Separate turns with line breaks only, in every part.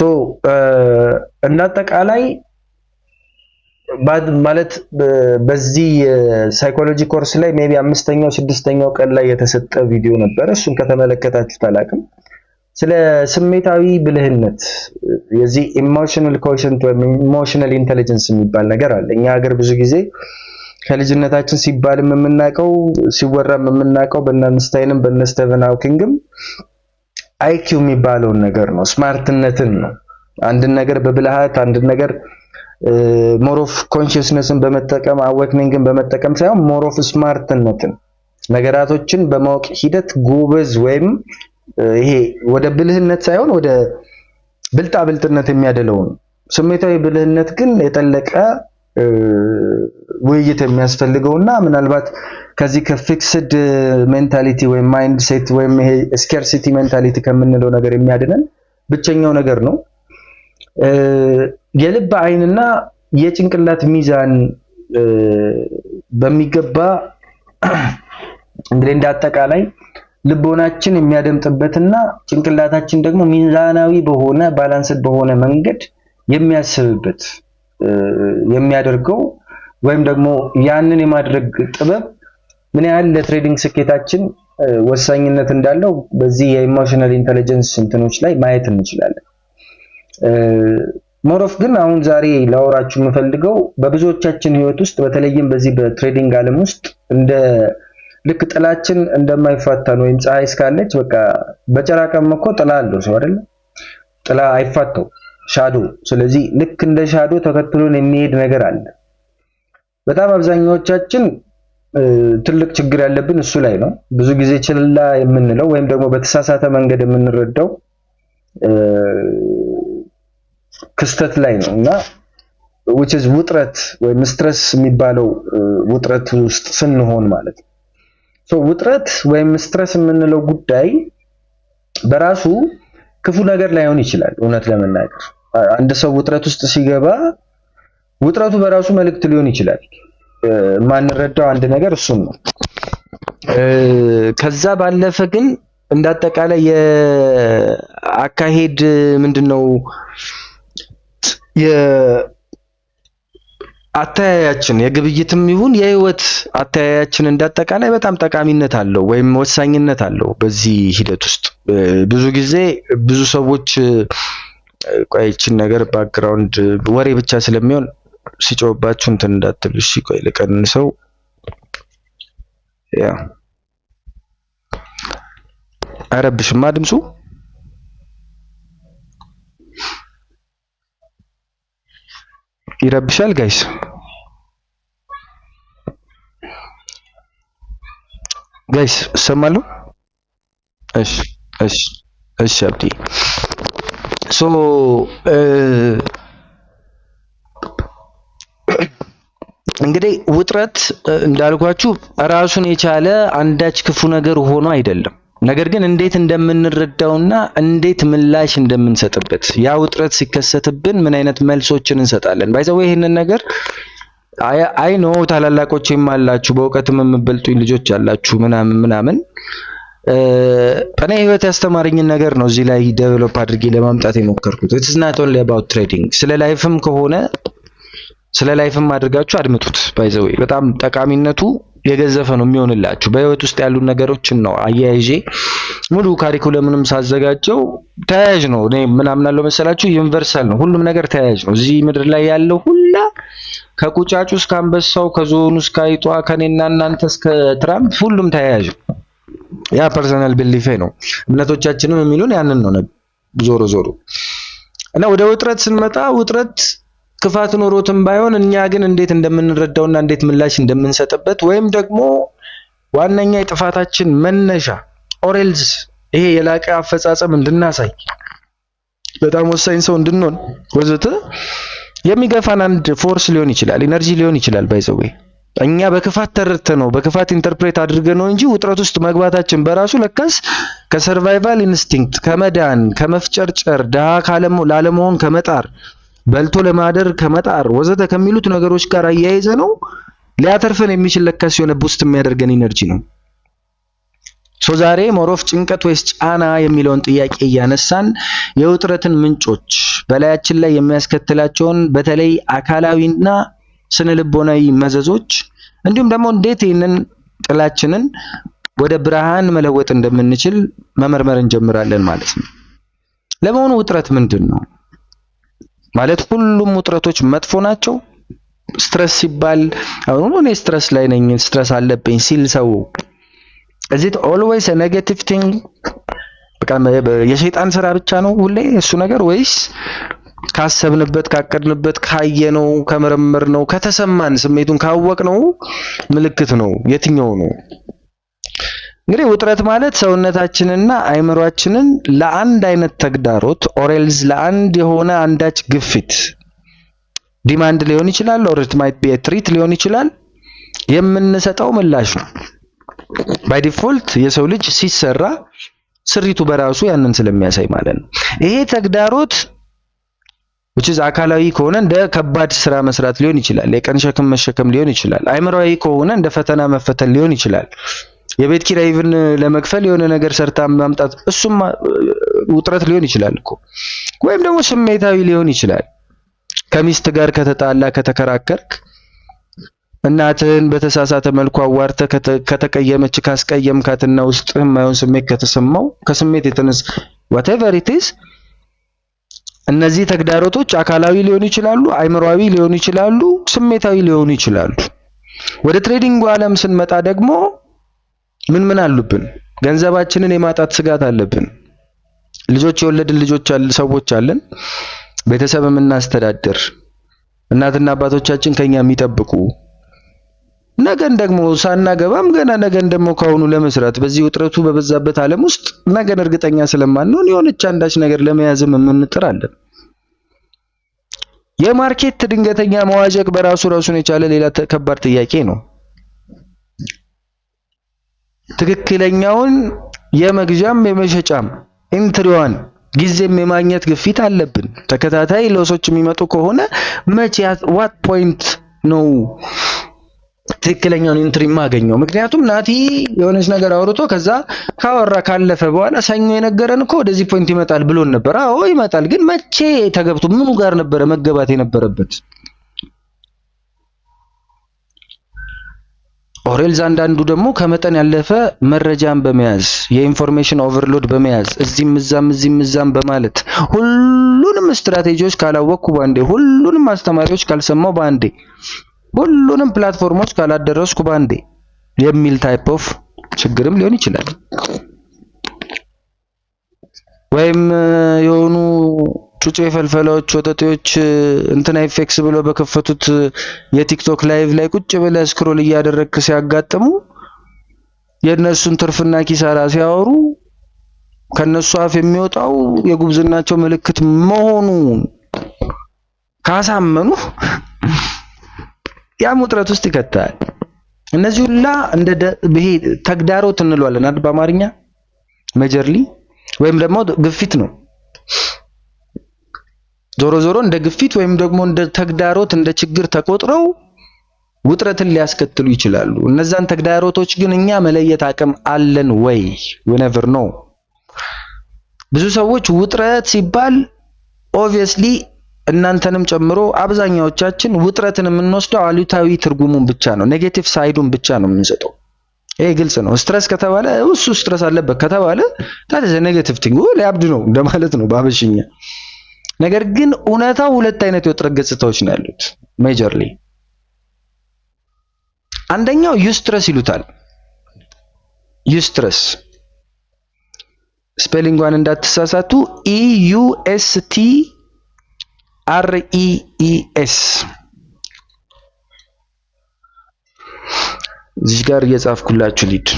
ሶ እና አጠቃላይ ማለት በዚህ ሳይኮሎጂ ኮርስ ላይ ሜቢ 5ኛው 6ኛው ቀን ላይ የተሰጠ ቪዲዮ ነበር። እሱን ከተመለከታችሁት አላውቅም። ስለ ስሜታዊ ብልህነት የዚህ ኢሞሽናል ኮሸንት ወይም ኢሞሽናል ኢንተለጀንስ የሚባል ነገር አለ። እኛ ሀገር ብዙ ጊዜ ከልጅነታችን ሲባል የምናውቀው ሲወራ የምናውቀው በእነ አንስታይንም በእነ ስቲቨን ሃውኪንግም አይኪው የሚባለውን ነገር ነው፣ ስማርትነትን ነው። አንድን ነገር በብልሃት አንድን ነገር ሞር ኦፍ ኮንሺየስነስን በመጠቀም አዌክኒንግን በመጠቀም ሳይሆን ሞር ኦፍ ስማርትነትን ነገራቶችን በማወቅ ሂደት ጎበዝ ወይም ይሄ ወደ ብልህነት ሳይሆን ወደ ብልጣብልጥነት የሚያደለውን። ስሜታዊ ብልህነት ግን የጠለቀ ውይይት የሚያስፈልገውና ምናልባት ከዚህ ከፊክስድ ሜንታሊቲ ወይም ማይንድ ሴት ወይም ይሄ ስኬርሲቲ ሜንታሊቲ ከምንለው ነገር የሚያድነን ብቸኛው ነገር ነው። የልብ አይንና የጭንቅላት ሚዛን በሚገባ እንግዲህ እንዳጠቃላይ ልቦናችን የሚያደምጥበትና ጭንቅላታችን ደግሞ ሚዛናዊ በሆነ ባላንስድ በሆነ መንገድ የሚያስብበት የሚያደርገው ወይም ደግሞ ያንን የማድረግ ጥበብ ምን ያህል ለትሬዲንግ ስኬታችን ወሳኝነት እንዳለው በዚህ የኢሞሽናል ኢንተለጀንስ እንትኖች ላይ ማየት እንችላለን። ሞሮፍ ግን አሁን ዛሬ ላወራችሁ የምፈልገው በብዙዎቻችን ህይወት ውስጥ በተለይም በዚህ በትሬዲንግ ዓለም ውስጥ እንደ ልክ ጥላችን እንደማይፋታን ወይም ፀሐይ እስካለች በቃ በጨራቃም እኮ ጥላ አለው ሰው አይደል? ጥላ አይፋታው ሻዶ። ስለዚህ ልክ እንደ ሻዶ ተከትሎን የሚሄድ ነገር አለ። በጣም አብዛኛዎቻችን ትልቅ ችግር ያለብን እሱ ላይ ነው። ብዙ ጊዜ ችላ የምንለው ወይም ደግሞ በተሳሳተ መንገድ የምንረዳው ክስተት ላይ ነው እና which is ውጥረት ወይም ስትረስ የሚባለው ውጥረት ውስጥ ስንሆን ማለት ነው። ውጥረት ወይም ስትረስ የምንለው ጉዳይ በራሱ ክፉ ነገር ላይሆን ይችላል። እውነት ለመናገር አንድ ሰው ውጥረት ውስጥ ሲገባ ውጥረቱ በራሱ መልእክት ሊሆን ይችላል። ማንረዳው አንድ ነገር እሱን ነው። ከዛ ባለፈ ግን እንዳጠቃላይ የአካሄድ ምንድነው አተያያችን የግብይትም ይሁን የህይወት አተያያችን እንዳጠቃላይ በጣም ጠቃሚነት አለው ወይም ወሳኝነት አለው በዚህ ሂደት ውስጥ። ብዙ ጊዜ ብዙ ሰዎች ቆይችን ነገር ባክግራውንድ ወሬ ብቻ ስለሚሆን ሲጮህባችሁ እንትን እንዳትሉ እሺ። ቆይ ልቀንሰው። ያ አረብሽማ ድምፁ ይረብሻል ጋይስ። ሰማሉ? እሺ እሺ እሺ አብዲ ሶ እንግዲህ ውጥረት እንዳልኳችሁ ራሱን የቻለ አንዳች ክፉ ነገር ሆኖ አይደለም። ነገር ግን እንዴት እንደምንረዳውና እንዴት ምላሽ እንደምንሰጥበት ያ ውጥረት ሲከሰትብን ምን አይነት መልሶችን እንሰጣለን። ባይዘው ይሄንን ነገር አይ ኖ ታላላቆችም አላችሁ በእውቀትም የምትበልጡኝ ልጆች አላችሁ ምናምን እኔ ህይወት ያስተማረኝን ነገር ነው እዚህ ላይ ዴቨሎፕ አድርጌ ለማምጣት የሞከርኩት። ኢትስ ናት ኦንሊ አባውት ትሬዲንግ። ስለ ላይፍም ከሆነ ስለ ላይፍም አድርጋችሁ አድምጡት። ባይዘው በጣም ጠቃሚነቱ የገዘፈ ነው የሚሆንላችሁ። በህይወት ውስጥ ያሉ ነገሮችን ነው አያይዤ ሙሉ ካሪኩለምንም ሳዘጋጀው ተያያዥ ነው። እኔ ምን አምናለሁ መሰላችሁ? ዩኒቨርሳል ነው። ሁሉም ነገር ተያያዥ ነው። እዚህ ምድር ላይ ያለው ሁላ ከቁጫጩ እስከ አንበሳው፣ ከዞኑ እስከ አይጧ፣ ከኔና እናንተ እስከ ትራምፕ ሁሉም ተያያዥ ነው። ያ ፐርሰናል ቢሊፌ ነው። እምነቶቻችንም የሚሉን ያንን ነው ዞሮ እና ወደ ውጥረት ስንመጣ ውጥረት ክፋት ኖሮትም ባይሆን እኛ ግን እንዴት እንደምንረዳውና እንዴት ምላሽ እንደምንሰጥበት ወይም ደግሞ ዋነኛ የጥፋታችን መነሻ ኦሬልስ ይሄ የላቀ አፈጻጸም እንድናሳይ በጣም ወሳኝ ሰው እንድንሆን ወዘተ የሚገፋን አንድ ፎርስ ሊሆን ይችላል፣ ኢነርጂ ሊሆን ይችላል። ባይዘው እኛ በክፋት ተረድተነው በክፋት ኢንተርፕሬት አድርገነው እንጂ ውጥረት ውስጥ መግባታችን በራሱ ለካስ ከሰርቫይቫል ኢንስቲንክት ከመዳን ከመፍጨርጨር ደሃ ላለመሆን ከመጣር በልቶ ለማደር ከመጣር ወዘተ ከሚሉት ነገሮች ጋር አያይዘ ነው ሊያተርፈን የሚችል ለካስ የሆነ ቡስት የሚያደርገን ኢነርጂ ነው። ዛሬ ሞሮፍ ጭንቀት ወይስ ጫና የሚለውን ጥያቄ እያነሳን የውጥረትን ምንጮች በላያችን ላይ የሚያስከትላቸውን በተለይ አካላዊና ስነልቦናዊ መዘዞች እንዲሁም ደግሞ እንዴት ይህንን ጥላችንን ወደ ብርሃን መለወጥ እንደምንችል መመርመር እንጀምራለን ማለት ነው። ለመሆኑ ውጥረት ምንድን ነው? ማለት ሁሉም ውጥረቶች መጥፎ ናቸው? ስትረስ ሲባል አሁን እኔ ስትረስ ላይ ነኝ፣ ስትረስ አለብኝ ሲል ሰው is it always a negative thing? በቃ የሸይጣን ስራ ብቻ ነው ሁሌ እሱ ነገር ወይስ ካሰብንበት ካቀድንበት ካየነው ከመረመርነው ከተሰማን ስሜቱን ካወቅነው ምልክት ነው? የትኛው ነው? እንግዲህ ውጥረት ማለት ሰውነታችንና አይምሮአችንን ለአንድ አይነት ተግዳሮት ኦሬልዝ ለአንድ የሆነ አንዳች ግፊት ዲማንድ ሊሆን ይችላል or it might be a treat ሊሆን ይችላል የምንሰጠው ምላሽ ነው። ባይ ዲፎልት የሰው ልጅ ሲሰራ ስሪቱ በራሱ ያንን ስለሚያሳይ ማለት ነው። ይሄ ተግዳሮት which is አካላዊ ከሆነ እንደ ከባድ ስራ መስራት ሊሆን ይችላል፣ የቀን ሸክም መሸከም ሊሆን ይችላል። አይምሮአዊ ከሆነ እንደ ፈተና መፈተን ሊሆን ይችላል። የቤት ኪራይን ለመክፈል የሆነ ነገር ሰርታ ማምጣት እሱም ውጥረት ሊሆን ይችላል እኮ። ወይም ደግሞ ስሜታዊ ሊሆን ይችላል። ከሚስት ጋር ከተጣላ ከተከራከርክ እናትህን በተሳሳተ መልኩ አዋርተ ከተቀየመች ካስቀየምካትና ውስጥህ የማይሆን ስሜት ከተሰማው ከስሜት የተነሳ whatever it is እነዚህ ተግዳሮቶች አካላዊ ሊሆኑ ይችላሉ፣ አይምሮአዊ ሊሆኑ ይችላሉ፣ ስሜታዊ ሊሆኑ ይችላሉ። ወደ ትሬዲንግ ዓለም ስንመጣ ደግሞ ምን አሉብን? ገንዘባችንን የማጣት ስጋት አለብን። ልጆች የወለድን ሰዎች አለን። ቤተሰብ የምናስተዳድር እናትና አባቶቻችን ከኛ የሚጠብቁ ነገን ደግሞ ሳናገባም ገና ነገን ደግሞ ከሆኑ ለመስራት በዚህ ውጥረቱ በበዛበት ዓለም ውስጥ ነገን እርግጠኛ ስለማንሆን የሆነች አንዳች ነገር ለመያዝም የምንጥራለን። የማርኬት ድንገተኛ መዋዠቅ በራሱ ራሱን የቻለ ሌላ ከባድ ጥያቄ ነው። ትክክለኛውን የመግዣም የመሸጫም ኢንትሪዋን ጊዜም የማግኘት ግፊት አለብን። ተከታታይ ለውሶች የሚመጡ ከሆነ መቼ what point ነው ትክክለኛውን ኢንትሪ ማገኘው? ምክንያቱም ናቲ የሆነች ነገር አውርቶ ከዛ ካወራ ካለፈ በኋላ ሰኞ የነገረን እኮ ወደዚህ ፖይንት ይመጣል ብሎን ነበር። አዎ ይመጣል፣ ግን መቼ ተገብቶ ምኑ ጋር ነበረ መገባት የነበረበት? ኦሬልዝ አንዳንዱ ደግሞ ከመጠን ያለፈ መረጃን በመያዝ የኢንፎርሜሽን ኦቨርሎድ በመያዝ እዚህም እዛም በማለት ሁሉንም ስትራቴጂዎች ካላወቅኩ ባንዴ፣ ሁሉንም አስተማሪዎች ካልሰማው ባንዴ፣ ሁሉንም ፕላትፎርሞች ካላደረስኩ ባንዴ የሚል ታይፕ ኦፍ ችግርም ሊሆን ይችላል። ወይም የሆኑ ጩጬ ፈልፈላዎች ወጠጤዎች እንትና ኢፌክስ ብሎ በከፈቱት የቲክቶክ ላይቭ ላይ ቁጭ ብለህ ስክሮል እያደረግክ ሲያጋጥሙ የነሱን ትርፍና ኪሳራ ሲያወሩ ከነሱ አፍ የሚወጣው የጉብዝናቸው ምልክት መሆኑ ካሳመኑ ያም ውጥረት ውስጥ ይከታል። እነዚህ ሁላ እንደ ተግዳሮት እንለዋለን አይደል በአማርኛ ሜጀርሊ፣ ወይም ደግሞ ግፊት ነው። ዞሮ እንደ ግፊት ወይም ደግሞ እንደ ተግዳሮት እንደ ችግር ተቆጥረው ውጥረትን ሊያስከትሉ ይችላሉ። እነዛን ተግዳሮቶች ግን እኛ መለየት አቅም አለን ወይ? we never know። ብዙ ሰዎች ውጥረት ሲባል obviously እናንተንም ጨምሮ አብዛኛዎቻችን ውጥረትን የምንወስደው አሉታዊ ትርጉሙን ብቻ ነው፣ ኔጌቲቭ ሳይዱን ብቻ ነው የምንሰጠው። ይሄ ግልጽ ነው። ስትረስ ከተባለ እሱ ስትረስ አለበት ከተባለ ታዲያ ኔጌቲቭ ቲንግ ሊያብድ ነው እንደማለት ነው በአበሽኛ። ነገር ግን እውነታው ሁለት አይነት የውጥረት ገጽታዎች ነው ያሉት ሜጀርሊ። አንደኛው ዩስትረስ ይሉታል። ዩስትረስ ስፔሊንጓን እንዳትሳሳቱ EUSTREES እዚህ ጋር እየጻፍኩላችሁ ሊድ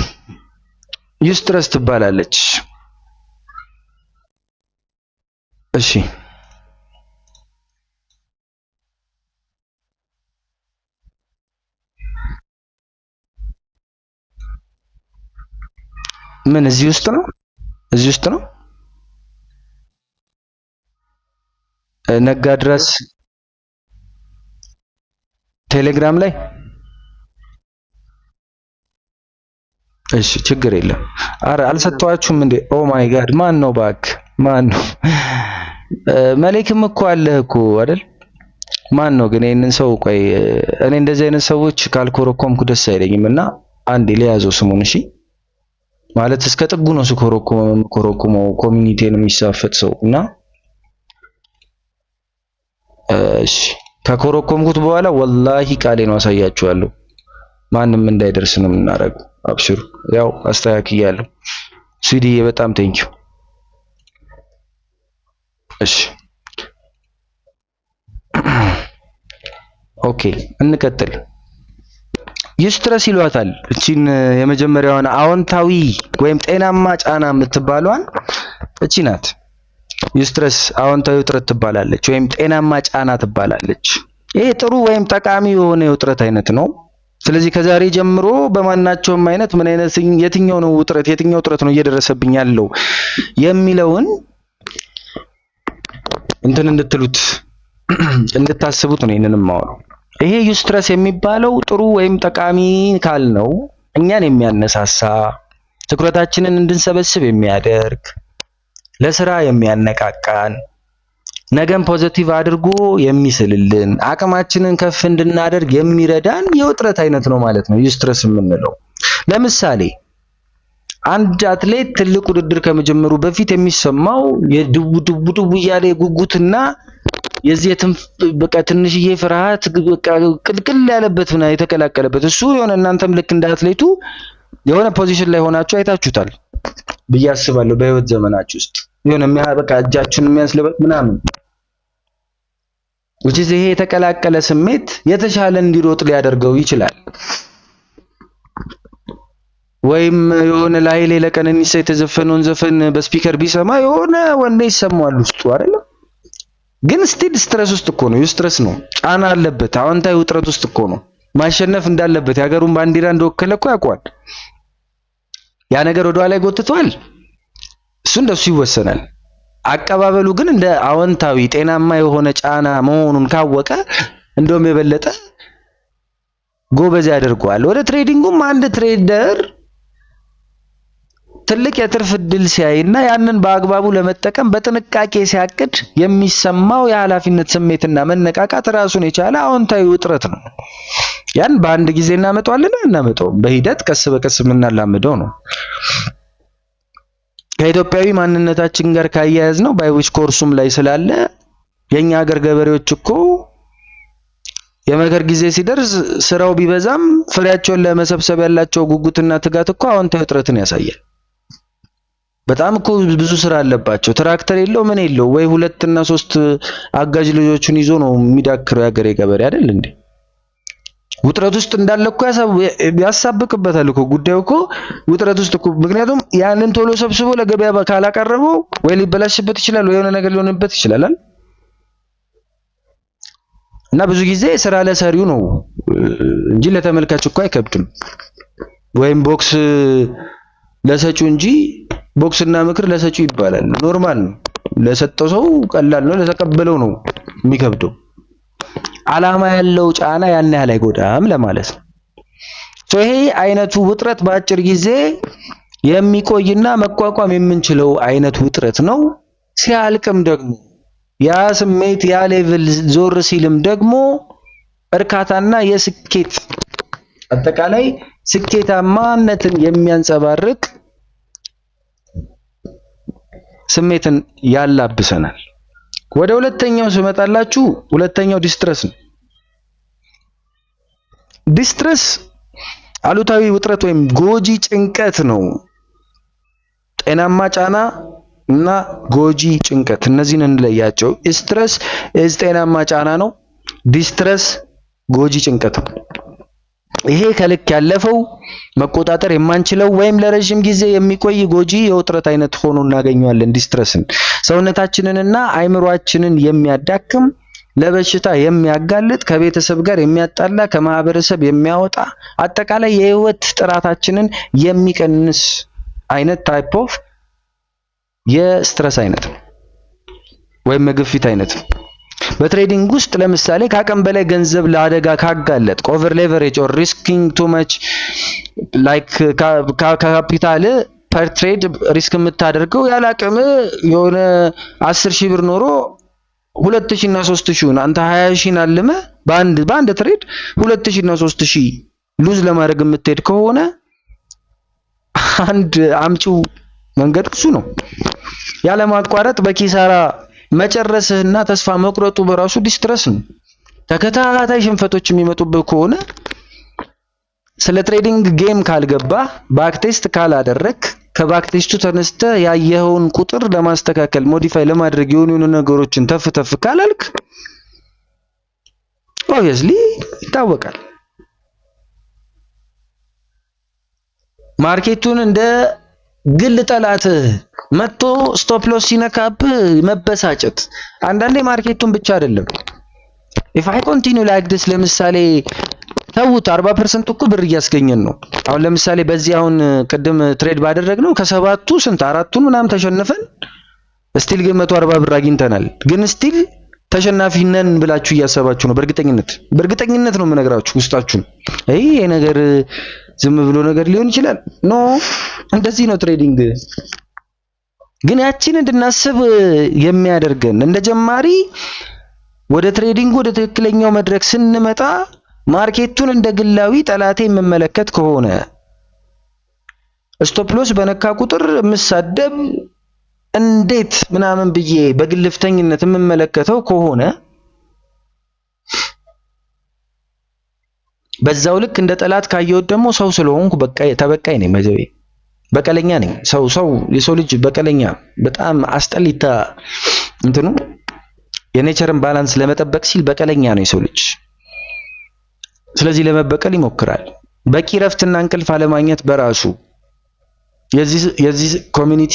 ዩስትረስ ትባላለች። እሺ ምን እዚህ ውስጥ ነው? እዚህ ውስጥ ነው። ነጋ ድረስ ቴሌግራም ላይ እሺ፣ ችግር የለም። አረ አልሰጠዋችሁም እንዴ? ኦ ማይ ጋድ ማን ነው ባክ? ማን ነው? መሌክም እኮ አለ እኮ አይደል? ማን ነው ግን ይሄንን ሰው? ቆይ እኔ እንደዚህ አይነት ሰዎች ካልኮረኮምኩ ደስ አይለኝም እና አንዴ ሊያዘው ስሙን። እሺ ማለት እስከ ጥጉ ነው ኮረኮመው ኮሚኒቲን የሚሳፈጥ ሰው እና እሺ ከኮረኮምኩት በኋላ ወላሂ ቃሌ ነው አሳያችኋለሁ። ማንም እንዳይደርስ ነው የምናደርገው። አብሽሩ። ያው አስተካክያለሁ። ስዊዲዬ በጣም ቴንኪው። እሺ ኦኬ እንቀጥል። ዩስትረስ ይሏታል እቺን የመጀመሪያዋን አዎንታዊ ወይም ጤናማ ጫና የምትባለዋን እቺ ናት። ዩስትረስ አዎንታዊ ውጥረት ትባላለች ወይም ጤናማ ጫና ትባላለች። ይሄ ጥሩ ወይም ጠቃሚ የሆነ የውጥረት አይነት ነው። ስለዚህ ከዛሬ ጀምሮ በማናቸውም አይነት ምን አይነት የትኛው ውጥረት ነው እየደረሰብኝ ያለው የሚለውን እንትን እንድትሉት እንድታስቡት ነው ይሄንንም ማወራው። ይሄ ዩስትረስ የሚባለው ጥሩ ወይም ጠቃሚ ካል ነው እኛን የሚያነሳሳ ትኩረታችንን እንድንሰበስብ የሚያደርግ ለስራ የሚያነቃቃን ነገን ፖዚቲቭ አድርጎ የሚስልልን አቅማችንን ከፍ እንድናደርግ የሚረዳን የውጥረት አይነት ነው ማለት ነው ዩስትረስ የምንለው። ለምሳሌ አንድ አትሌት ትልቅ ውድድር ከመጀመሩ በፊት የሚሰማው የድቡ እያለ የጉጉትና የዚህም በቃ ትንሽዬ ፍርሃት በቃ ቅልቅል ያለበት እና የተቀላቀለበት እሱ የሆነ እናንተም ልክ እንደ አትሌቱ የሆነ ፖዚሽን ላይ ሆናችሁ አይታችሁታል ብዬ አስባለሁ በህይወት ዘመናችሁ ውስጥ የሆነ በቃ እጃችሁን የሚያስለበጥ ምናምን ይሄ የተቀላቀለ ስሜት የተሻለ እንዲሮጥ ሊያደርገው ይችላል። ወይም የሆነ ለኃይሌ ለቀነኒሳ የተዘፈነውን ዘፈን በስፒከር ቢሰማ የሆነ ወንዴ ይሰማዋል ውስጡ አይደል? ግን ስቲል ስትረስ ውስጥ እኮ ነው። ዩስትረስ ነው፣ ጫና አለበት። አዎንታዊ ውጥረት ውስጥ እኮ ነው። ማሸነፍ እንዳለበት የሀገሩን ባንዲራ እንደወከለ እኮ ያውቀዋል። ያ ነገር ወደ ኋላ ይጎትተዋል። እሱ እንደሱ ይወሰናል። አቀባበሉ ግን እንደ አዎንታዊ ጤናማ የሆነ ጫና መሆኑን ካወቀ እንደውም የበለጠ ጎበዝ ያደርገዋል። ወደ ትሬዲንጉም አንድ ትሬደር ትልቅ የትርፍ እድል ሲያይና ያንን በአግባቡ ለመጠቀም በጥንቃቄ ሲያቅድ የሚሰማው የኃላፊነት ስሜትና መነቃቃት ራሱን የቻለ አዎንታዊ ውጥረት ነው። ያን በአንድ ጊዜ እናመጣውም በሂደት ቀስ በቀስ የምናላምደው ነው። ከኢትዮጵያዊ ማንነታችን ጋር ካያያዝ ነው ባይዊች ኮርሱም ላይ ስላለ የኛ ሀገር ገበሬዎች እኮ የመከር ጊዜ ሲደርስ ስራው ቢበዛም ፍሬያቸውን ለመሰብሰብ ያላቸው ጉጉትና ትጋት እኮ አዎንታዊ ውጥረትን ያሳያል። በጣም እኮ ብዙ ስራ አለባቸው። ትራክተር የለው ምን የለው ወይ 2 እና 3 አጋዥ ልጆቹን ይዞ ነው የሚዳክረው ያገሬ ገበሬ አይደል እንዴ? ውጥረት ውስጥ እንዳለ እኮ ያሳብቅበታል እኮ ጉዳዩ እኮ ውጥረት ውስጥ እኮ። ምክንያቱም ያንን ቶሎ ሰብስቦ ለገበያ ካላቀረበው ወይ ሊበላሽበት ይችላል ወይ የሆነ ነገር ሊሆንበት ይችላል። እና ብዙ ጊዜ ስራ ለሰሪው ነው እንጂ ለተመልካች እኮ አይከብድም። ወይም ቦክስ ለሰጪው እንጂ ቦክስና ምክር ለሰጪው ይባላል። ኖርማል ነው። ለሰጠው ሰው ቀላል ነው፣ ለተቀበለው ነው የሚከብደው። ዓላማ ያለው ጫና ያን ያህል አይጎዳም ለማለት ነው። ይሄ አይነቱ ውጥረት በአጭር ጊዜ የሚቆይና መቋቋም የምንችለው አይነት ውጥረት ነው። ሲያልቅም ደግሞ ያ ስሜት ያ ሌቭል ዞር ሲልም ደግሞ እርካታና የስኬት አጠቃላይ ስኬታማነትን የሚያንጸባርቅ ስሜትን ያላብሰናል። ወደ ሁለተኛው ስመጣላችሁ ሁለተኛው ዲስትረስ ነው። ዲስትረስ አሉታዊ ውጥረት ወይም ጎጂ ጭንቀት ነው። ጤናማ ጫና እና ጎጂ ጭንቀት እነዚህን እንለያቸው። ስትረስ ጤናማ ጫና ነው። ዲስትረስ ጎጂ ጭንቀት ነው። ይሄ ከልክ ያለፈው መቆጣጠር የማንችለው ወይም ለረጅም ጊዜ የሚቆይ ጎጂ የውጥረት አይነት ሆኖ እናገኘዋለን። ዲስትረስን ሰውነታችንንና አይምሮአችንን የሚያዳክም፣ ለበሽታ የሚያጋልጥ፣ ከቤተሰብ ጋር የሚያጣላ፣ ከማህበረሰብ የሚያወጣ፣ አጠቃላይ የህይወት ጥራታችንን የሚቀንስ አይነት ታይፕ ኦፍ የስትረስ አይነት ነው ወይም የግፊት አይነት ነው። በትሬዲንግ ውስጥ ለምሳሌ ከአቅም በላይ ገንዘብ ለአደጋ ካጋለጥ ኦቨር ሌቨሬጅ ኦር ሪስኪንግ ቱ ማች ላይክ ካፒታል ፐር ትሬድ ሪስክ የምታደርገው ያለ አቅም የሆነ 10,000 ብር ኖሮ 2,000 እና 3,000 አንተ 20,000 አልመ በአንድ ትሬድ 2,000 እና 3,000 ሉዝ ለማድረግ የምትሄድ ከሆነ አንድ አምጪው መንገድ እሱ ነው። ያለ ማቋረጥ በኪሳራ መጨረስህና ተስፋ መቁረጡ በራሱ ዲስትረስ ነው። ተከታታይ ሽንፈቶች የሚመጡብህ ከሆነ ስለ ትሬዲንግ ጌም ካልገባ ባክቴስት ካላደረክ ከባክቴስቱ ተነስተ ያየኸውን ቁጥር ለማስተካከል ሞዲፋይ ለማድረግ የሆኑ ነገሮችን ተፍ ካላልክ ኦብቪየስሊ ይታወቃል። ማርኬቱን እንደ ግል ጠላት መጥቶ ስቶፕ ሎስ ሲነካብህ መበሳጨት። አንዳንዴ ማርኬቱን ብቻ አይደለም if I continue like this ለምሳሌ ተውት 40% እኮ ብር እያስገኘን ነው። አሁን ለምሳሌ በዚህ አሁን ቅድም ትሬድ ባደረግነው ከሰባቱ ስንት አራቱን ምናምን ተሸንፈን ስቲል ግን 140 ብር አግኝተናል። ግን ስቲል ተሸናፊ ነን ብላችሁ እያሰባችሁ ነው። በእርግጠኝነት ነው የምነግራችሁ ውስጣችሁን ይሄ ነገር ዝም ብሎ ነገር ሊሆን ይችላል። ኖ እንደዚህ ነው ትሬዲንግ። ግን ያቺን እንድናስብ የሚያደርገን እንደ ጀማሪ ወደ ትሬዲንግ ወደ ትክክለኛው መድረክ ስንመጣ ማርኬቱን እንደ ግላዊ ጠላቴ የምመለከት ከሆነ ስቶፕ ሎስ በነካ ቁጥር የምሳደብ እንዴት ምናምን ብዬ በግልፍተኝነት የምመለከተው ከሆነ በዛው ልክ እንደ ጠላት ካየሁት ደግሞ ሰው ስለሆንኩ በቃ ተበቃይ ነኝ። መዘቤ በቀለኛ ነኝ። የሰው ልጅ በቀለኛ በጣም አስጠሊታ እንትኑ የኔቸርን ባላንስ ለመጠበቅ ሲል በቀለኛ ነው የሰው ልጅ። ስለዚህ ለመበቀል ይሞክራል። በቂ ረፍትና እንቅልፍ አለማግኘት በራሱ የዚህ ኮሚኒቲ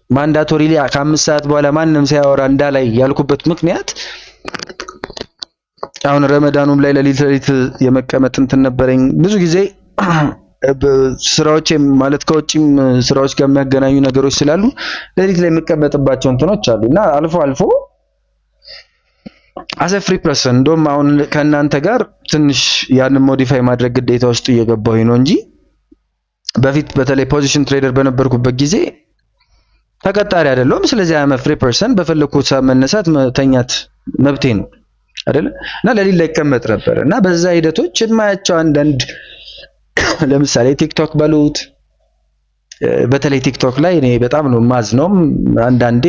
ማንዳቶሪሊ ከ5 ሰዓት በኋላ ማንንም ሳያወራ እንዳላይ ያልኩበት ምክንያት አሁን ረመዳኑም ላይ ለሊት የመቀመጥ እንትን ነበረኝ። ብዙ ጊዜ ስራዎች ማለት ከውጪም ስራዎች ጋር የሚያገናኙ ነገሮች ስላሉ ለሊት ላይ የምቀመጥባቸው እንትኖች አሉና አልፎ አዘ ፍሪ ፐርሰን እንደውም አሁን ከእናንተ ጋር ትንሽ ያንን ሞዲፋይ ማድረግ ግዴታ ውስጥ እየገባሁኝ ነው እንጂ በፊት በተለይ ፖዚሽን ትሬደር በነበርኩበት ጊዜ ተቀጣሪ አይደለም። ስለዚህ አም ፍሪ ፐርሰን በፈለኩት ሰዓት መነሳት መተኛት መብቴ ነው አይደል? እና ለሊት ላይ እቀመጥ ነበር እና በዛ ሂደቶች የማያቸው አንዳንድ ለምሳሌ ቲክቶክ ባሉት በተለይ ቲክቶክ ላይ እኔ በጣም ነው ማዝነው። አንዳንዴ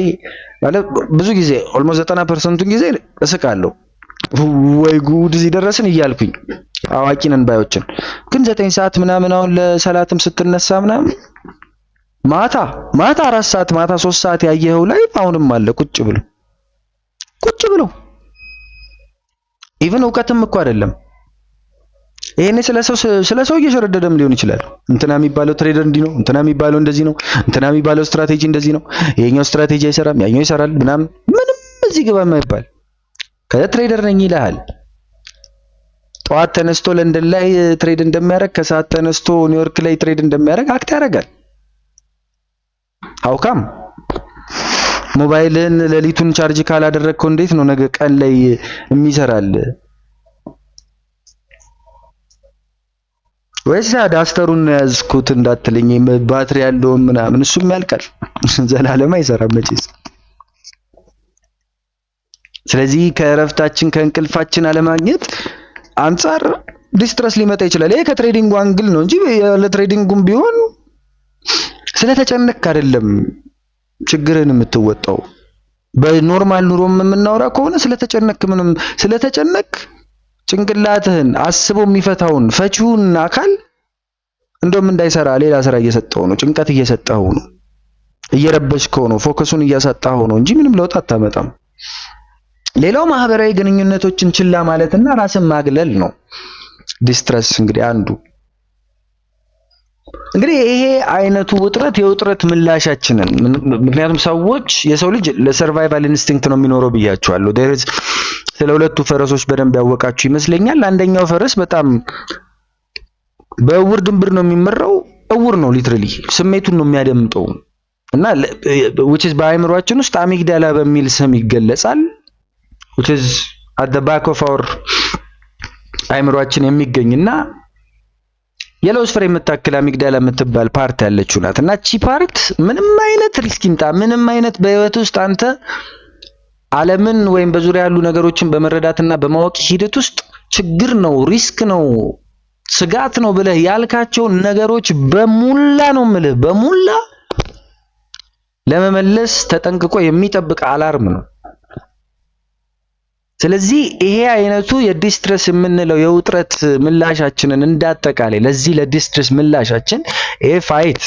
ማለት ብዙ ጊዜ ኦልሞስት 90%ን ጊዜ እስቃለሁ። ወይ ጉድ እዚህ ደረስን እያልኩኝ አዋቂ ነን ባዮችን። ግን 9 ሰዓት ምናምን አሁን ለሰላትም ስትነሳ ምናምን ማታ 4 ሰዓት ማታ 3 ሰዓት ያየኸው ላይ አሁንም አለ ቁጭ ብሎ ኢቭን እውቀትም እኮ አይደለም ይሄኔ ስለሰው እየሸረደደም ሊሆን ይችላል። እንትና የሚባለው ትሬደር እንዲህ ነው፣ እንትና የሚባለው እንደዚህ ነው፣ እንትና የሚባለው ስትራቴጂ እንደዚህ ነው፣ ይሄኛው ስትራቴጂ አይሰራም፣ ያኛው ይሰራል ምናምን ምንም እዚህ ግባ የማይባል ከትሬደር ነኝ ይልሃል። ጠዋት ተነስቶ ለንደን ላይ ትሬድ እንደሚያደርግ ከሰዓት ተነስቶ ኒውዮርክ ላይ ትሬድ እንደሚያደርግ አክት ያደርጋል። አውካም ሞባይልን ለሊቱን ቻርጅ ካላደረግከው እንዴት ነው ነገ ቀን ላይ የሚሰራል? ወይስ ዳስተሩን ያዝኩት እንዳትለኝ ባትሪ ያለው ምናምን እሱም ያልቃል፣ ዘላለም አይሰራም መቼስ። ስለዚህ ከእረፍታችን ከእንቅልፋችን አለማግኘት አንፃር ዲስትረስ ሊመጣ ይችላል። ይሄ ከትሬዲንግ አንግል ነው እንጂ ለትሬዲንጉም ቢሆን ስለተጨነቅ አይደለም ችግርን የምትወጣው። በኖርማል ኑሮም የምናወራ ከሆነ ስለተጨነቅ ጭንቅላትህን አስቦ የሚፈታውን ፈቺውን አካል እንደውም እንዳይሰራ ሌላ ስራ እየሰጠው ነው፣ ጭንቀት እየሰጠው ነው፣ እየረበሽከው ነው፣ ፎከሱን እያሳጣው ነው እንጂ ምንም ለውጥ አታመጣም። ሌላው ማህበራዊ ግንኙነቶችን ችላ ማለትና ራስን ማግለል ነው። ዲስትረስ እንግዲህ አንዱ እንግዲህ ይሄ አይነቱ ውጥረት የውጥረት ምላሻችንን ምክንያቱም የሰው ልጅ ለሰርቫይቫል ኢንስቲንክት ነው የሚኖረው ብያቸዋለሁ። ስለ ሁለቱ ፈረሶች በደንብ ያወቃችሁ ይመስለኛል። አንደኛው ፈረስ በጣም በእውር ድንብር ነው የሚመራው። እውር ነው ሊትራሊ ስሜቱን ነው የሚያደምጠው እና which is በአእምሮአችን ውስጥ አሚግዳላ በሚል ስም ይገለጻል። which is at the back of our አእምሮአችን የሚገኝና የለውዝ ፍሬ የምታክል አሚግዳላ የምትባል ፓርት ያለችው ናት። እና እቺ ፓርት ምንም አይነት ሪስክ ይምጣ ምንም አይነት በህይወት ውስጥ አንተ ዓለምን ወይም በዙሪያ ያሉ ነገሮችን በመረዳትና በማወቅ ሂደት ውስጥ ችግር ነው፣ ሪስክ ነው፣ ስጋት ነው ብለህ ያልካቸው ነገሮች በሙላ ነው የምልህ በሙላ ለመመለስ ተጠንቅቆ የሚጠብቅ አላርም ነው። ስለዚህ ይሄ አይነቱ የዲስትረስ የምንለው የውጥረት ምላሻችንን እንዳጠቃላይ ለዚህ ለዲስትረስ ምላሻችን ይሄ ፋይት፣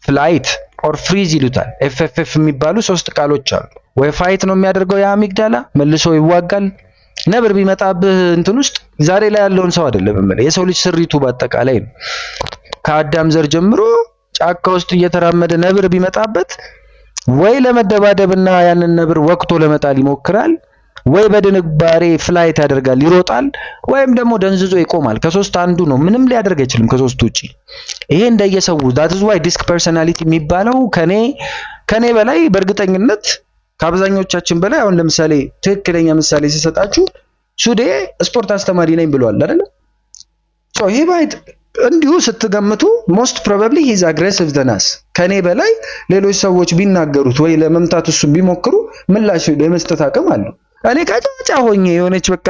ፍላይት ኦር ፍሪዝ ይሉታል። ኤፍኤፍኤፍ የሚባሉ 3 ቃሎች አሉ። ወይ ፋይት ነው የሚያደርገው የአሚግዳላ መልሶ ይዋጋል። ነብር ቢመጣብህ እንትን ውስጥ ዛሬ ላይ ያለውን ሰው አይደለም ማለት የሰው ልጅ ስሪቱ በአጠቃላይ ነው። ከአዳም ዘር ጀምሮ ጫካ ውስጥ እየተራመደ ነብር ቢመጣበት ወይ ለመደባደብና ያንን ነብር ወቅቶ ለመጣል ይሞክራል፣ ወይ በድንባሬ ፍላይት ያደርጋል ይሮጣል፣ ወይም ደግሞ ደንዝዞ ይቆማል። ከሶስት አንዱ ነው። ምንም ሊያደርግ አይችልም ከሶስቱ ውጪ። ይሄ እንደየሰው that is why ዲስክ ፐርሰናሊቲ የሚባለው ከኔ በላይ በእርግጠኝነት ከአብዛኞቻችን በላይ አሁን ለምሳሌ ትክክለኛ ምሳሌ ሲሰጣችሁ ሱዴ ስፖርት አስተማሪ ነኝ ብሏል አይደል? ይሄ ባይት እንዲሁ ስትገምቱ most probably he is aggressive than us ከኔ በላይ ሌሎች ሰዎች ቢናገሩት ወይ ለመምታት እሱ ቢሞክሩ ምላሽ ለመስጠት አቅም አለው። እኔ ቀጫጫ ሆኜ የሆነች በቃ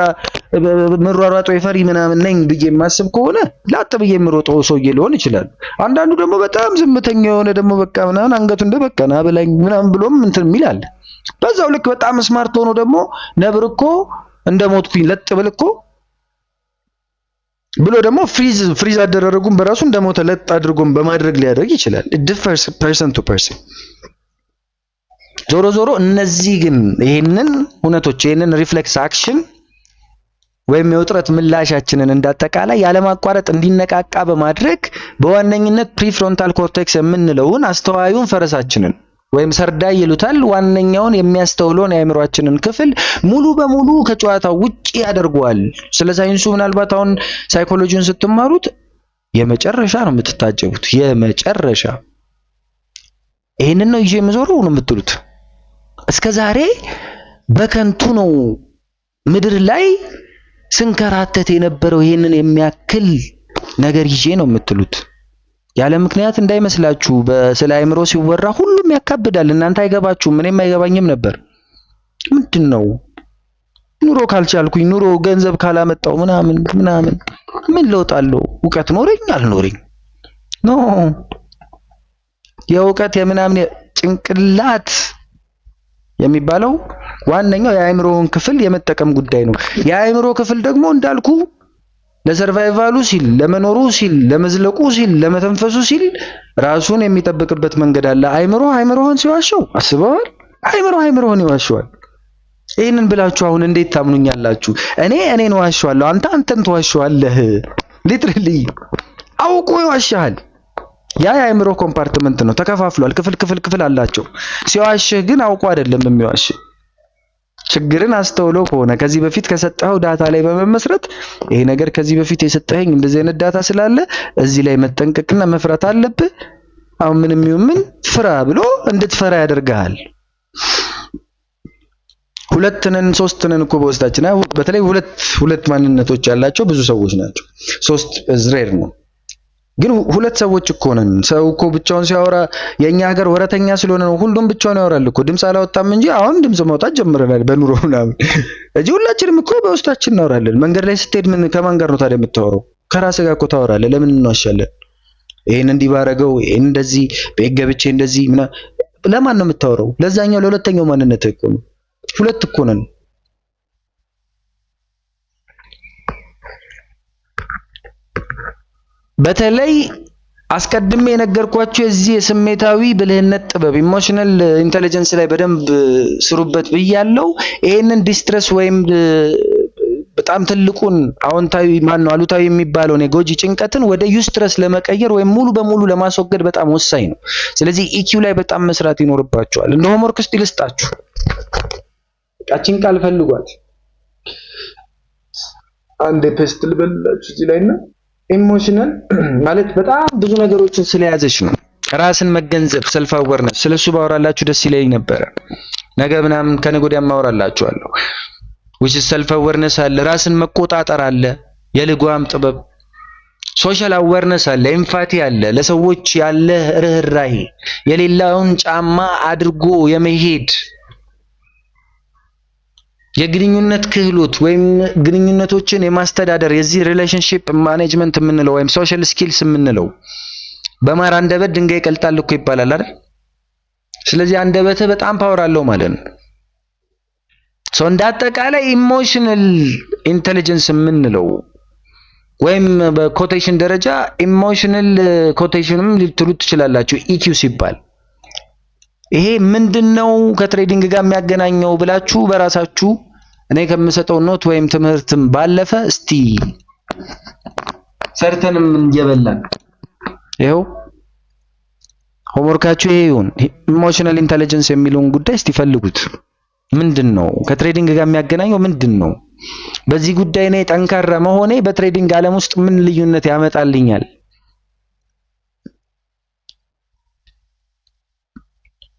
ምሯሯጦ የፈሪ ምናምን ነኝ ብዬ ማስብ ከሆነ ላጥ ብዬ የምሮጠው ሰውዬ ሊሆን ይችላል። አንዳንዱ ደግሞ በጣም ዝምተኛ የሆነ ደግሞ በቃ ምናምን አንገቱ እንደ በቃ ና በላኝ ምናምን ብሎም እንትን የሚላል። በዛው ልክ በጣም ስማርት ሆኖ ደግሞ ነብር እኮ እንደሞትኩኝ ለጥ ብል እኮ ብሎ ደግሞ ፍሪዝ አደረጉን በራሱ እንደሞተ ለጥ አድርጎም በማድረግ ሊያደርግ ይችላል። differs person to person። ዞሮ እነዚህ ግን ይሄንን ሁነቶች ይሄንን ሪፍሌክስ አክሽን ወይም የውጥረት ምላሻችንን እንዳጠቃላይ ያለማቋረጥ እንዲነቃቃ በማድረግ በዋነኝነት ፕሪፍሮንታል ኮርቴክስ የምንለውን አስተዋዩን ፈረሳችንን ወይም ሰርዳይ ይሉታል ዋነኛውን የሚያስተውለውን የአእምሮአችንን ክፍል ሙሉ በሙሉ ከጨዋታው ውጪ ያደርገዋል። ስለ ሳይንሱ ምናልባት አሁን ሳይኮሎጂውን ስትማሩት የመጨረሻ ነው የምትታጀቡት። የመጨረሻ ይሄንን ነው ይዤ የምዞረው ነው የምትሉት። እስከዛሬ በከንቱ ነው ምድር ላይ ስንከራተት የነበረው ይሄንን የሚያክል ነገር ይዤ ነው የምትሉት። ያለ ምክንያት እንዳይመስላችሁ። ስለ አእምሮ ሲወራ ሁሉም ያካብዳል። እናንተ አይገባችሁም፣ እኔም አይገባኝም ነበር። ምንድነው ኑሮ ካልቻልኩኝ ኑሮ ገንዘብ ካላመጣው ምናምን ምን ለውጥ አለው? ዕውቀት ኖረኝ አልኖረኝ ኖ የዕውቀት የምናምን ጭንቅላት የሚባለው ዋነኛው የአእምሮውን ክፍል የመጠቀም ጉዳይ ነው። የአእምሮ ክፍል ደግሞ እንዳልኩ ለሰርቫይቫሉ ሲል ለመኖሩ ሲል ለመዝለቁ ሲል ለመተንፈሱ ሲል ራሱን የሚጠብቅበት መንገድ አለ። አእምሮህን ሲዋሸው አስበዋል። አእምሮህን ይዋሸዋል። ይሄንን ብላችሁ አሁን እንዴት ታምኑኛላችሁ? እኔን ዋሸዋለሁ፣ አንተን ተዋሸዋለህ። ሊትራሊ አውቆ ይዋሻል። ያ የአእምሮ ኮምፓርትመንት ነው፣ ተከፋፍሏል። ክፍል አላቸው። ሲዋሽህ ግን አውቆ አይደለም የሚዋሽ። ችግርን አስተውሎ ከሆነ ከዚህ በፊት ከሰጠኸው ዳታ ላይ በመመስረት ይሄ ነገር ከዚህ በፊት የሰጠኸኝ እንደዚህ አይነት ዳታ ስላለ እዚህ ላይ መጠንቀቅና መፍራት አለብህ፣ አሁን ምንም ይሁን ምን ፍራ ብሎ እንድትፈራ ያደርጋል። ሶስት ነን እኮ በውስጣችን። በተለይ ሁለት ማንነቶች ያላቸው ብዙ ሰዎች ናቸው። 3 ዝሬር ነው። ግን ሁለት ሰዎች እኮ ነን። ሰው እኮ ብቻውን ሲያወራ የኛ ሀገር ወረተኛ ስለሆነ ነው ሁሉም ብቻውን ያወራል እኮ። ድምጽ አላወጣም እንጂ አሁን ድምጽ ማውጣት ጀምረናል በኑሮ ምናምን እንጂ ሁላችንም እኮ በውስጣችን እናወራለን። መንገድ ላይ ስትሄድ ከማን ጋር ነው ታዲያ የምታወራው? ከራስህ ጋር እኮ ታወራለህ። ለምን እንዋሻለን? ይሄን እንዲህ ባረገው ይሄን እንደዚህ ቤት ገብቼ እንደዚህ ለማን ነው የምታወራው? ለዛኛው ለሁለተኛው ማንነት እኮ ነው። ሁለት እኮ ነን። በተለይ አስቀድሜ የነገርኳችሁ የዚህ የስሜታዊ ብልህነት ጥበብ ኢሞሽናል ኢንተለጀንስ ላይ በደንብ ስሩበት ብያለሁ። ይሄንን ዲስትረስ ወይም በጣም ትልቁን አሉታዊ የሚባለውን የጎጂ ጭንቀትን ወደ ዩስትረስ ለመቀየር ወይም ሙሉ በሙሉ ለማስወገድ በጣም ወሳኝ ነው። ስለዚህ ኢኪው ላይ በጣም መስራት ይኖርባችኋል። እንደ ሆምወርክ እስቲ ልስጣችሁ። ቃችን ቃል ፈልጓት አንድ ፔስት ልበላችሁ እዚህ ላይና ኢሞሽናል ማለት በጣም ብዙ ነገሮችን ስለያዘች ነው። ራስን መገንዘብ ሰልፍ አወርነስ ስለሱ ባወራላችሁ ደስ ይለኝ ነበር። ነገ ምናምን ከነገ ወዲያ ማወራላችኋለሁ። which is self awareness አለ፣ ራስን መቆጣጠር አለ፣ የልጓም ጥበብ ሶሻል አዌርነስ አለ፣ ኤምፓቲ አለ፣ ለሰዎች ያለ ርህራሄ፣ የሌላውን ጫማ አድርጎ የመሄድ የግንኙነት ክህሎት ወይም ግንኙነቶችን የማስተዳደር የዚህ ሪሌሽንሺፕ ማኔጅመንት የምንለው ወይም ሶሻል ስኪልስ የምንለው በማር አንደበት ድንጋይ ይቀልጣል እኮ ይባላል አይደል? ስለዚህ አንደበትህ በጣም ፓወር አለው ማለት ነው። ሶ እንደ አጠቃላይ ኢሞሽናል ኢንተለጀንስ የምንለው ወይም በኮቴሽን ደረጃ ኢሞሽናል ኮቴሽንም ልትሉት ትችላላችሁ ኢኪው ሲባል ይሄ ምንድነው ከትሬዲንግ ጋር የሚያገናኘው ብላችሁ በራሳችሁ እኔ ከምሰጠው ኖት ወይም ትምህርትም ባለፈ እስቲ ሰርተንም እንጀበላን ይሄው ሆምወርካችሁ ይሄ ይሁን። ኢሞሽናል ኢንተለጀንስ የሚለውን ጉዳይ እስቲ ፈልጉት። ምንድነው ከትሬዲንግ ጋር የሚያገናኘው ምንድነው? በዚህ ጉዳይ ላይ ጠንካራ መሆኔ በትሬዲንግ ዓለም ውስጥ ምን ልዩነት ያመጣልኛል?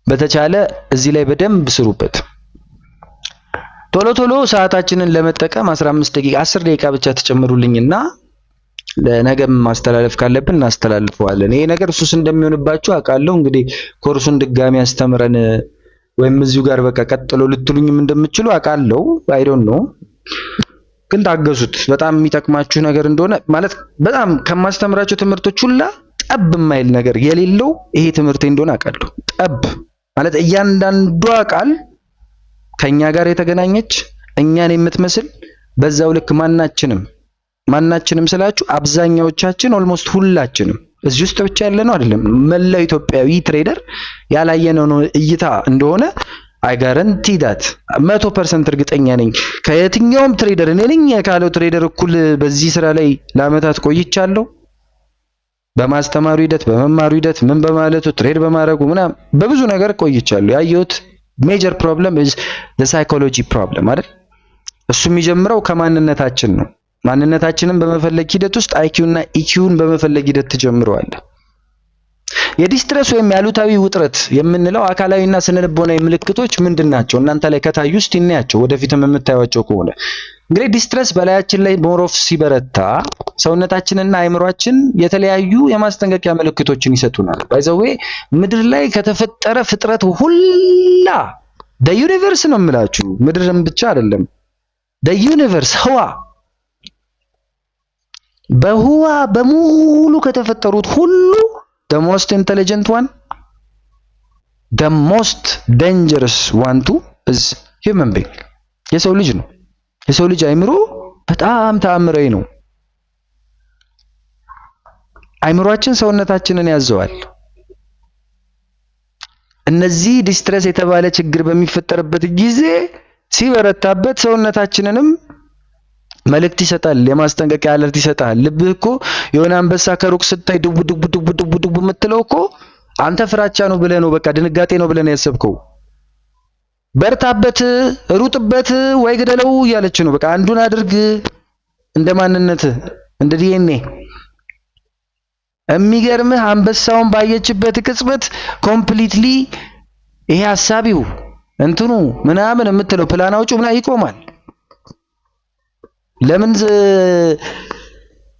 በተቻለ እዚህ ላይ በደንብ ስሩበት። ቶሎ ቶሎ ሰዓታችንን ለመጠቀም 15 ደቂቃ 10 ደቂቃ ብቻ ተጨምሩልኝና ለነገም ማስተላለፍ ካለብን እናስተላልፈዋለን። ይሄ ነገር ሱስ እንደሚሆንባችሁ አውቃለሁ። እንግዲህ ኮርሱን ድጋሚ አስተምረን ወይም እዚሁ ጋር በቃ ቀጥሎ ልትሉኝም እንደምትችሉ አውቃለሁ። አይ ዶንት ኖ ግን ታገሱት። በጣም የሚጠቅማችሁ ነገር እንደሆነ ማለት በጣም ከማስተምራችሁ ትምህርቶች ሁላ ጠብ የማይል ነገር የሌለው ይሄ ትምህርት እንደሆነ አውቃለሁ። ጠብ ማለት እያንዳንዷ ቃል ከኛ ጋር የተገናኘች እኛን የምትመስል በዛው ልክ ማናችንም ስላችሁ አብዛኛዎቻችን ኦልሞስት ሁላችንም እዚህ ውስጥ ብቻ ያለ ነው አይደለም፣ መላው ኢትዮጵያዊ ትሬደር ያላየነው ነው እይታ እንደሆነ አይ ጋራንቲ ዳት 100% እርግጠኛ ነኝ። ከየትኛውም ትሬደር እኔ ነኝ ካለው ትሬደር እኩል በዚህ ስራ ላይ ለአመታት ቆይቻለሁ። በማስተማሩ ሂደት በመማሩ ሂደት ምን በማለቱ ትሬድ በማድረጉ ምናምን በብዙ ነገር ቆይቻለሁ። ያየሁት ሜጀር ፕሮብለም ኢዝ ዘ ሳይኮሎጂ ፕሮብለም አይደል? እሱ የሚጀምረው ከማንነታችን ነው። ማንነታችንን በመፈለግ ሂደት ውስጥ አይኪው እና ኢኪውን በመፈለግ ሂደት ተጀምረዋል። የዲስትረስ ወይም ያሉታዊ ውጥረት የምንለው አካላዊና ስነልቦናዊ ምልክቶች ምንድናቸው? እናንተ ላይ ከታዩ ውስጥ እናያቸው፣ ወደፊትም የምታዩቸው ከሆነ እንግዲህ ዲስትረስ በላያችን ላይ ሞሮፍ ሲበረታ ሰውነታችንና አእምሯችን የተለያዩ የማስጠንቀቂያ ምልክቶችን ይሰጡናል። ባይዘዌ ምድር ላይ ከተፈጠረ ፍጥረት ሁላ ዩኒቨርስ ነው የምላችሁ፣ ምድርም ብቻ አይደለም ዩኒቨርስ ህዋ በህዋ በሙሉ ከተፈጠሩት ሁሉ the most intelligent one, the most dangerous one too is human being የሰው ልጅ ነው። የሰው ልጅ አእምሮ በጣም ተአምራዊ ነው። አእምሯችን ሰውነታችንን ያዘዋል። እነዚህ ዲስትረስ የተባለ ችግር በሚፈጠርበት ጊዜ ሲበረታበት ሰውነታችንንም መልእክት ይሰጣል፣ የማስጠንቀቂያ አለርት ይሰጣል። ልብህ እኮ የሆነ አንበሳ ከሩቅ ስታይ ድቡ ድቡ ድቡ ድቡ ድቡ የምትለው እኮ አንተ ፍራቻ ነው ብለህ ነው፣ በቃ ድንጋጤ ነው ብለህ ነው ያሰብከው። በርታበት፣ ሩጥበት፣ ወይ ግደለው እያለች ነው። በቃ አንዱን አድርግ እንደ ማንነት እንደ ዲኤንኤ። የሚገርምህ አንበሳውን ባየችበት ቅጽበት ኮምፕሊትሊ ይሄ ሐሳቢው እንትኑ ምናምን የምትለው ፕላን አውጪው ምናምን ይቆማል። ለምን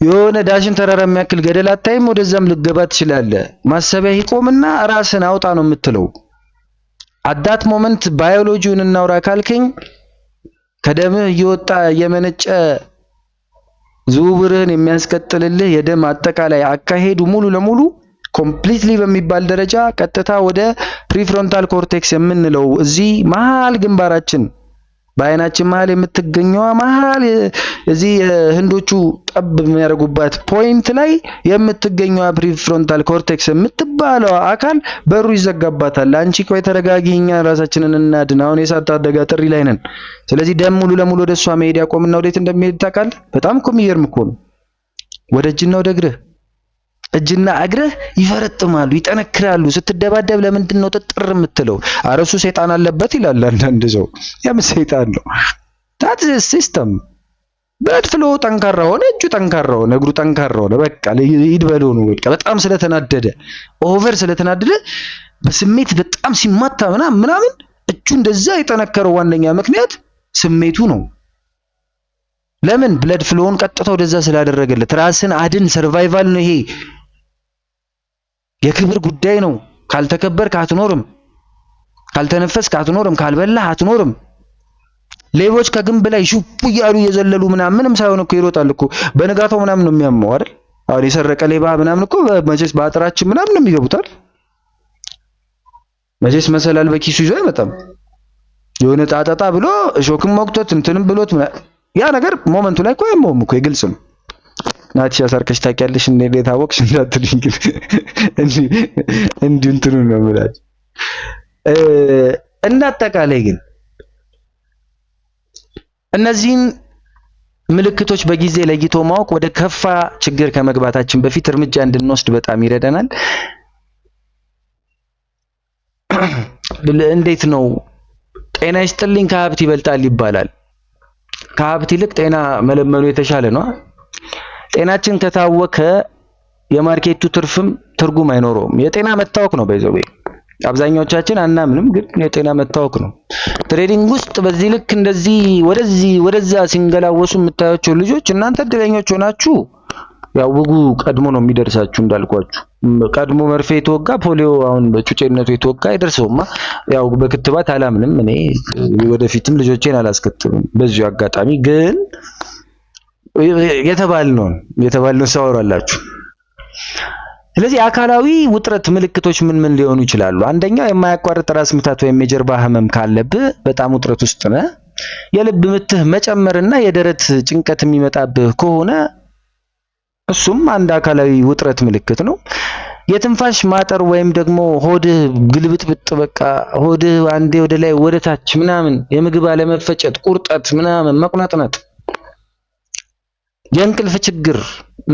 የሆነ ዳሽን ተራራ የሚያክል ገደል አታይም? ወደዛም ልገባ ትችላለህ። ማሰቢያ ይቆምና ራስን አውጣ ነው የምትለው። አዳት ሞመንት ባዮሎጂውን እናውራ ካልከኝ ከደምህ እየወጣ የመነጨ ዝውውርህን የሚያስቀጥልልህ የደም አጠቃላይ አካሄዱ ሙሉ ለሙሉ ኮምፕሊትሊ በሚባል ደረጃ ቀጥታ ወደ ፕሪፍሮንታል ኮርቴክስ የምንለው እዚህ መሃል ግንባራችን በአይናችን መሃል የምትገኘዋ መሃል እዚህ ህንዶቹ ጠብ የሚያደርጉባት ፖይንት ላይ የምትገኘዋ ፕሪፍሮንታል ኮርቴክስ የምትባለው አካል በሩ ይዘጋባታል። አንቺ ቆይ ተረጋጊ፣ እኛ ራሳችንን እናድን፣ አሁን የእሳት አደጋ ጥሪ ላይ ነን። ስለዚህ ደም ሙሉ ለሙሉ ወደሷ መሄድ ያቆምና ወዴት እንደሚሄድ ታውቃለህ? በጣም እኮ የሚገርም እኮ ነው። ወደ እጅና ወደ እግርህ፣ እጅና እግርህ ይፈረጥማሉ፣ ይጠነክራሉ። ስትደባደብ ለምንድን ነው ጥጥር የምትለው? አረሱ ሰይጣን አለበት ይላል አንዳንድ ሰው። ያም ሰይጣን ነው። that is system ብለድ ፍሎ ጠንካራ ሆነ፣ እጁ ጠንካራ ሆነ፣ እግሩ ጠንካራ ሆነ። በቃ ይድበለው ነው። በቃ በጣም ስለተናደደ ኦቨር ስለተናደደ በስሜት በጣም ሲማታ ምናምን እጁ እንደዛ የጠነከረው ዋነኛ ምክንያት ስሜቱ ነው። ለምን ብለድ ፍሎውን ቀጥታ ወደዛ ስላደረገለት ራስን አድን ሰርቫይቫል ነው። ይሄ የክብር ጉዳይ ነው። ካልተከበርክ አትኖርም፣ ካልተነፈስክ አትኖርም፣ ካልበላህ አትኖርም። ሌቦች ከግንብ ላይ ሹፕ እያሉ እየዘለሉ ምንም ሳይሆን እኮ ይሮጣል እኮ በነጋታው ምናምን ነው የሚያመው አይደል? አሁን የሰረቀ ሌባ ምናምን እኮ መቼስ በአጥራችን ምናምን ነው የሚገቡታል። መቼስ መሰላል በኪሱ ይዞ አይመጣም። የሆነ ጣጣጣ ብሎ ሾክም መክቶት እንትንም ብሎት ያ ነገር ሞመንቱ ላይ እኮ ያመውም እኮ የግልጽ ነው። ናቲ አሳርከሽ ታውቂያለሽ እንዴት አወቅሽ እንዳትልኝ ግን እንዲሁ እንትኑ ነው የምላችሁ። እና አጠቃላይ ግን እነዚህን ምልክቶች በጊዜ ለይቶ ማወቅ ወደ ከፋ ችግር ከመግባታችን በፊት እርምጃ እንድንወስድ በጣም ይረዳናል። እንዴት ነው? ጤና ይስጥልኝ ከሀብት ይበልጣል ይባላል። ከሀብት ይልቅ ጤና መለመኑ የተሻለ ነው። ጤናችን ከታወከ የማርኬቱ ትርፍም ትርጉም አይኖረውም። የጤና መታወክ ነው በይዘው አብዛኛዎቻችን አናምንም፣ ግን የጤና መታወክ ነው። ትሬዲንግ ውስጥ በዚህ ልክ እንደዚህ ወደዛ ሲንገላወሱ የምታዩቸው ልጆች እናንተ እድለኞች ሆናችሁ ያው ውጉ ቀድሞ ነው የሚደርሳችሁ። እንዳልኳችሁ ቀድሞ መርፌ የተወጋ ፖሊዮ አሁን በጩጬነቱ የተወጋ አይደርሰውማ። ያው በክትባት አላምንም እኔ ወደፊትም ልጆቼን አላስከትብም። በዚሁ አጋጣሚ ግን የተባልነው ሳወራላችሁ። ስለዚህ አካላዊ ውጥረት ምልክቶች ምን ሊሆኑ ይችላሉ? አንደኛው የማያቋርጥ ራስ ምታት ወይም የጀርባ ህመም ካለብህ በጣም ውጥረት ውስጥ ነህ። የልብ ምትህ መጨመርና የደረት ጭንቀት የሚመጣብህ ከሆነ እሱም አንድ አካላዊ ውጥረት ምልክት ነው። የትንፋሽ ማጠር ወይም ደግሞ ሆድህ ግልብጥብጥ በቃ ሆድህ አንዴ ወደ ላይ ወደ ታች ምናምን፣ የምግብ አለመፈጨት፣ ቁርጠት ምናምን፣ መቁነጥነጥ፣ የእንቅልፍ ችግር፣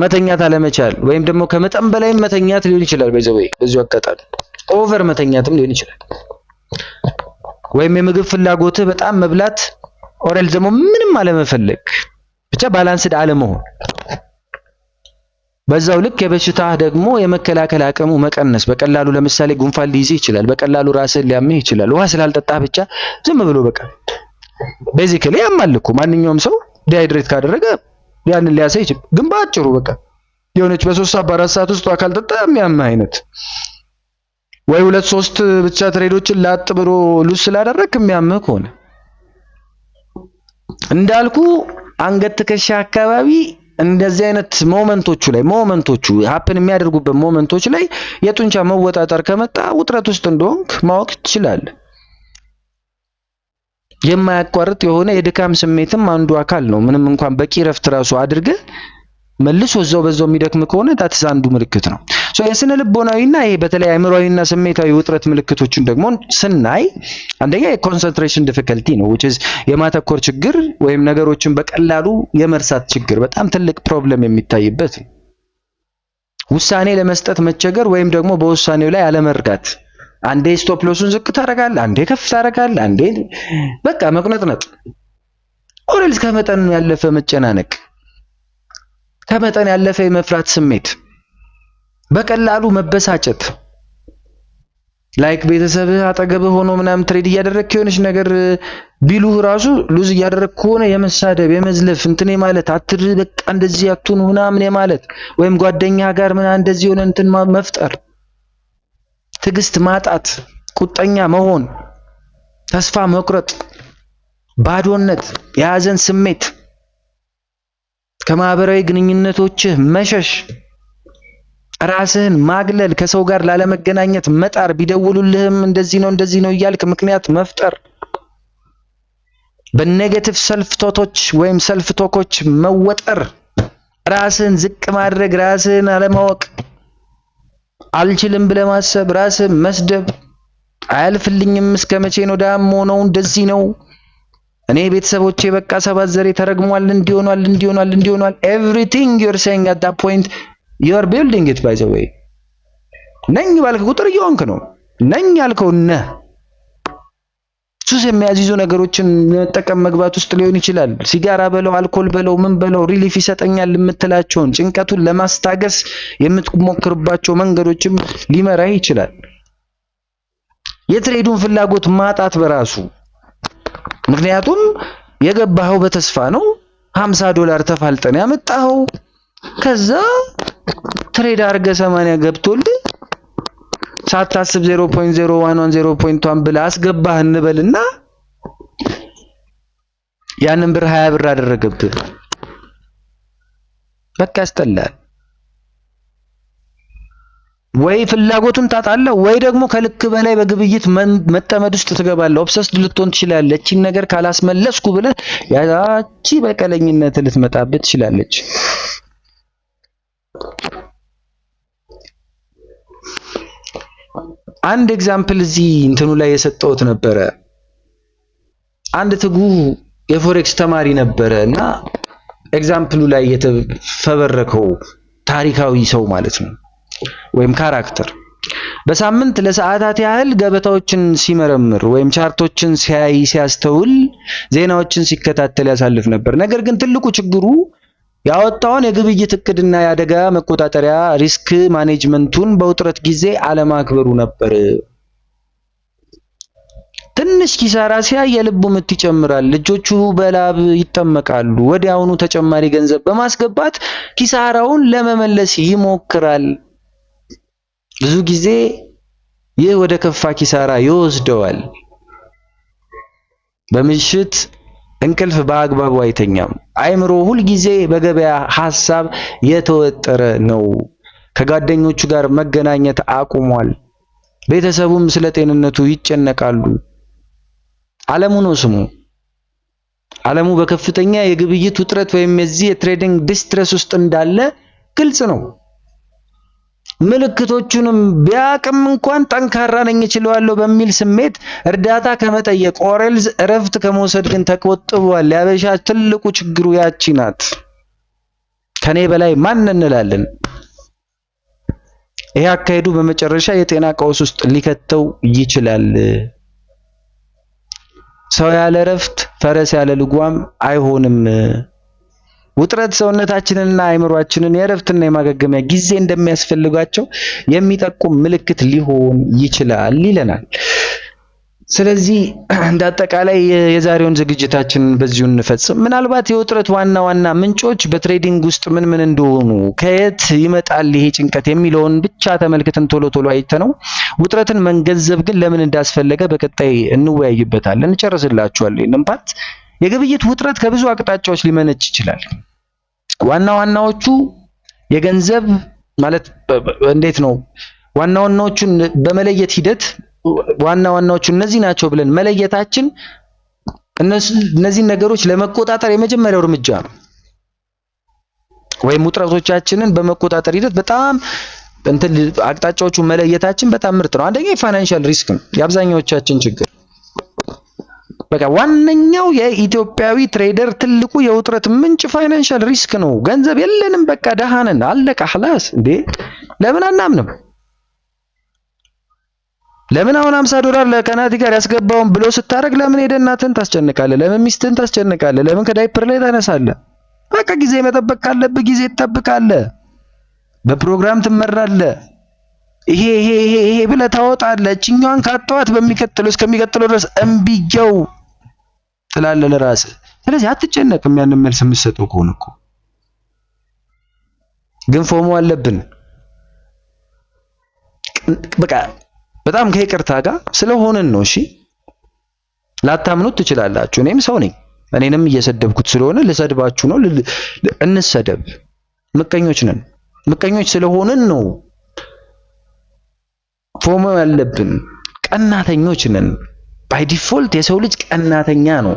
መተኛት አለመቻል ወይም ደግሞ ከመጠን በላይ መተኛት ሊሆን ይችላል። በዚሁ አጋጣሚ ኦቨር መተኛትም ሊሆን ይችላል። ወይም የምግብ ፍላጎትህ በጣም መብላት ኦሬል ደግሞ ምንም አለመፈለግ፣ ብቻ ባላንስድ አለመሆን። በዛው ልክ የበሽታ ደግሞ የመከላከል አቅሙ መቀነስ፣ በቀላሉ ለምሳሌ ጉንፋን ሊይዝ ይችላል፣ በቀላሉ ራስን ሊያምህ ይችላል። ውሃ ስላልጠጣህ ብቻ ዝም ብሎ በቃ ቤዚካሊ ያማል እኮ ማንኛውም ሰው ዲሃይድሬት ካደረገ ያንን ሊያሳይ ይችላል። ግን በአጭሩ በቃ የሆነች በ3 ሰዓት በ4 ሰዓት ውስጥ ካልጠጣ የሚያምህ አይነት ወይ 2-3 ብቻ ትሬዶችን ላጥ ብሎ ሉስ ስላደረክ የሚያምህ ከሆነ እንዳልኩ አንገት ትከሻ አካባቢ እንደዚህ አይነት ሞመንቶቹ ሀፕን የሚያደርጉበት ሞመንቶች ላይ የጡንቻ መወጣጠር ከመጣ ውጥረት ውስጥ እንደሆንክ ማወቅ ትችላለህ። የማያቋርጥ የሆነ የድካም ስሜትም አንዱ አካል ነው። ምንም እንኳን በቂ ረፍት ራሱ አድርገህ መልሶ በዛው የሚደክም ከሆነ ታትስ አንዱ ምልክት ነው። የስነ ልቦናዊና ይሄ በተለይ አእምሮአዊና ስሜታዊ ውጥረት ምልክቶችን ደግሞ ስናይ አንደኛ የኮንሰንትሬሽን ዲፊከልቲ ነው which is የማተኮር ችግር ወይም ነገሮችን በቀላሉ የመርሳት ችግር በጣም ትልቅ ፕሮብለም የሚታይበት ነው። ውሳኔ ለመስጠት መቸገር ወይም ደግሞ በውሳኔው ላይ አለመርጋት፣ አንዴ ስቶፕ ሎሱን ዝቅ ታደርጋለህ፣ አንዴ ከፍ ታደርጋለህ፣ አንዴ በቃ መቁነጥነጥ፣ ኦሬልስ ከመጠን ያለፈ መጨናነቅ፣ ከመጠን ያለፈ የመፍራት ስሜት፣ በቀላሉ መበሳጨት፣ ላይክ ቤተሰብህ አጠገብህ ሆኖ ምናምን ትሬድ እያደረግክ የሆነች ነገር ቢሉህ ራሱ ሉዝ እያደረግክ ከሆነ የመሳደብ የመዝለፍ እንትን ማለት አትር በቃ እንደዚህ አትሁን ምናምን የማለት ወይም ጓደኛ ጋር ምናምን እንደዚህ ሆነ እንትን መፍጠር፣ ትዕግስት ማጣት፣ ቁጠኛ መሆን፣ ተስፋ መቁረጥ፣ ባዶነት፣ የሀዘን ስሜት፣ ከማህበራዊ ግንኙነቶችህ መሸሽ፣ ራስህን ማግለል፣ ከሰው ጋር ላለመገናኘት መጣር፣ ቢደውሉልህም እንደዚህ ነው እያልክ ምክንያት መፍጠር፣ በኔጌቲቭ ሰልፍ ቶቶች ወይም ሰልፍ ቶኮች መወጠር፣ ራስህን ዝቅ ማድረግ፣ ራስህን አለማወቅ፣ አልችልም ብለህ ማሰብ፣ ራስህን መስደብ፣ አያልፍልኝም እስከመቼ ነው ዳሞ ነው እንደዚህ ነው እኔ ቤተሰቦቼ በቃ ሰባት ዘሬ ተረግሟል እንዲሆኗል everything you're saying at that point you are building it by the way ነኝ ባልክ ቁጥር እየሆንክ ነው። ነኝ ያልከው ነህ። ሱስ የሚያዚዙ ነገሮችን መጠቀም መግባት ውስጥ ሊሆን ይችላል። ሲጋራ በለው፣ አልኮል በለው፣ ምን በለው ሪሊፍ ይሰጠኛል የምትላቸውን ጭንቀቱን ለማስታገስ የምትሞክርባቸው መንገዶችም ሊመራህ ይችላል። የትሬዱን ፍላጎት ማጣት በራሱ ምክንያቱም የገባኸው በተስፋ ነው። $50 ተፋልጠን ያመጣው ከዛ ትሬድ አርገ 80 ገብቶልህ ሳታስብ 0.01 0.1 ብለህ አስገባህ እንበልና ያንን ብር 20 ብር አደረገብህ። በቃ ያስጠላል። ወይ ፍላጎቱን ታጣለህ ወይ ደግሞ ከልክ በላይ በግብይት መጠመድ ውስጥ ትገባለህ። ኦብሰስድ ልትሆን ትችላለህ። እቺን ነገር ካላስመለስኩ ብለህ ያቺ በቀለኝነት ልትመጣብህ ትችላለች። አንድ ኤግዛምፕል እዚህ እንትኑ ላይ የሰጠሁት ነበረ። አንድ ትጉ የፎሬክስ ተማሪ ነበረ እና ኤግዛምፕሉ ላይ የተፈበረከው ታሪካዊ ሰው ማለት ነው ወይም ካራክተር በሳምንት ለሰዓታት ያህል ገበታዎችን ሲመረምር ወይም ቻርቶችን ሲያስተውል ዜናዎችን ሲከታተል ያሳልፍ ነበር። ነገር ግን ትልቁ ችግሩ ያወጣውን የግብይት እቅድና የአደጋ መቆጣጠሪያ ሪስክ ማኔጅመንቱን በውጥረት ጊዜ አለማክበሩ ነበር። ትንሽ ኪሳራ ሲያይ የልቡ ምት ይጨምራል፣ እጆቹ በላብ ይጠመቃሉ። ወዲያውኑ ተጨማሪ ገንዘብ በማስገባት ኪሳራውን ለመመለስ ይሞክራል። ብዙ ጊዜ ይህ ወደ ከፋ ኪሳራ ይወስደዋል። በምሽት እንቅልፍ በአግባቡ አይተኛም። አይምሮ ሁል ጊዜ በገበያ ሐሳብ የተወጠረ ነው። ከጓደኞቹ ጋር መገናኘት አቁሟል። ቤተሰቡም ስለ ጤንነቱ ይጨነቃሉ። ዓለሙ ነው ስሙ። ዓለሙ በከፍተኛ የግብይት ውጥረት ወይም የዚህ የትሬዲንግ ዲስትረስ ውስጥ እንዳለ ግልጽ ነው። ምልክቶቹንም ቢያቅም እንኳን ጠንካራ ነኝ እችላለሁ በሚል ስሜት እርዳታ ከመጠየቅ ኦሬልዝ እረፍት ከመውሰድ ግን ተቆጥቧል። ያበሻ ትልቁ ችግሩ ያቺ ናት። ከኔ በላይ ማን እንላለን? ይሄ አካሄዱ በመጨረሻ የጤና ቀውስ ውስጥ ሊከተው ይችላል። ሰው ያለ እረፍት ፈረስ ያለ ልጓም አይሆንም። ውጥረት ሰውነታችንንና አይምሮአችንን የእረፍትና የማገገሚያ ጊዜ እንደሚያስፈልጋቸው የሚጠቁም ምልክት ሊሆን ይችላል ይለናል። ስለዚህ እንደ አጠቃላይ የዛሬውን ዝግጅታችንን በዚሁ እንፈጽም። ምናልባት የውጥረት ዋና ዋና ምንጮች በትሬዲንግ ውስጥ ምን ምን እንደሆኑ፣ ከየት ይመጣል ይሄ ጭንቀት የሚለውን ብቻ ተመልክተን ቶሎ አይተነው ውጥረትን መንገዘብ ግን ለምን እንዳስፈለገ በቀጣይ እንወያይበታለን። እንጨርስላችኋለን ይሄንን ፓርት። የግብይት ውጥረት ከብዙ አቅጣጫዎች ሊመነጭ ይችላል። ዋና ዋናዎቹ የገንዘብ ማለት እንዴት ነው? ዋና ዋናዎቹን በመለየት ሂደት ዋና ዋናዎቹ እነዚህ ናቸው ብለን መለየታችን እነዚህ ነገሮች ለመቆጣጠር የመጀመሪያው እርምጃ ነው። ወይም ውጥረቶቻችንን በመቆጣጠር ሂደት በጣም አቅጣጫዎቹ መለየታችን በጣም ምርጥ ነው። አንደኛ የፋይናንሻል ሪስክ ነው የአብዛኛዎቻችን ችግር። በቃ ዋነኛው የኢትዮጵያዊ ትሬደር ትልቁ የውጥረት ምንጭ ፋይናንሻል ሪስክ ነው። ገንዘብ የለንም፣ በቃ ደሃ ነን፣ አለቀ خلاص። እንዴ ለምን አናምንም? ለምን አሁን $50 ለከናቲ ጋር ያስገባውን ብሎ ስታረግ ለምን ሄደህ እናትህን ታስጨንቃለህ? ለምን ሚስትህን ታስጨንቃለህ? ለምን ከዳይፐር ላይ ታነሳለህ? በቃ ጊዜ መጠበቅ ካለብህ ጊዜ ትጠብቃለህ። በፕሮግራም ትመራለህ። ይሄ ብለህ ታወጣለህ። እችኛዋን ካጣዋት እስከሚቀጥለው ድረስ እምቢየው ትላለህ ለራስህ። ስለዚህ አትጨነቅም። ያንን መልስ የምትሰጠው ከሆነ እኮ ግን ፎሞ አለብን። በቃ በጣም ከይቅርታ ጋር ስለሆነን ነው። እሺ ላታምኑት ትችላላችሁ። እኔም ሰው ነኝ። እኔንም እየሰደብኩት ስለሆነ ልሰድባችሁ ነው። እንሰደብ። ምቀኞች ነን። ምቀኞች ስለሆነን ነው ፎሞ ያለብን። ቀናተኞች ነን። ባይ ዲፎልት የሰው ልጅ ቀናተኛ ነው።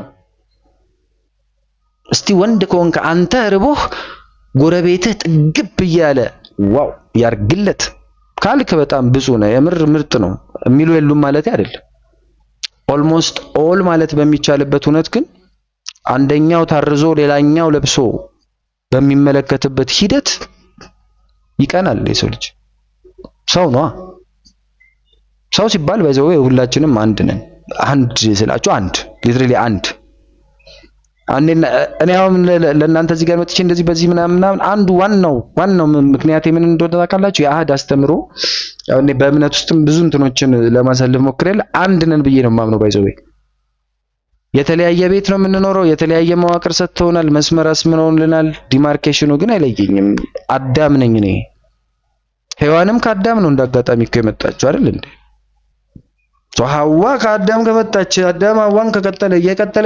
እስቲ ወንድ ከሆንክ አንተ ርቦህ ጎረቤትህ ጥግብ እያለ ዋው ያርግለት ካልክ በጣም ብዙ ነው። የምር ምርጥ ነው የሚሉ የሉም ማለት አይደለም። ኦልሞስት ኦል ማለት በሚቻልበት እውነት ግን አንደኛው ታርዞ ሌላኛው ለብሶ በሚመለከትበት ሂደት ይቀናል የሰው ልጅ። ሰው ነው። ሰው ሲባል በዛው ሁላችንም አንድ ነን። አንድ ስላችሁ አንድ ሊትራሊ አንድ እኔ አሁን ለእናንተ እዚህ ጋር መጥቼ እንደዚህ በዚህ ምናምን አንዱ ዋናው ምክንያት ምን እንደሆነ ታውቃላችሁ? የአህድ አስተምሮ ያው እኔ በእምነት ውስጥም ብዙ እንትኖችን ለማሳለፍ ሞክሬያለሁ። አንድ ነን ብዬ ነው የማምነው። ባይዘው የተለያየ ቤት ነው የምንኖረው። የተለያየ መዋቅር ሰጥተውናል። መስመር አስምነውልናል። ዲማርኬሽኑ ግን አይለየኝም። አዳም ነኝ እኔ። ሔዋንም ከአዳም ነው እንዳጋጣሚ እኮ የመጣችው አይደል እንዴ? ሐዋ ከአዳም ከመጣች አዳም ሐዋን እየቀጠለ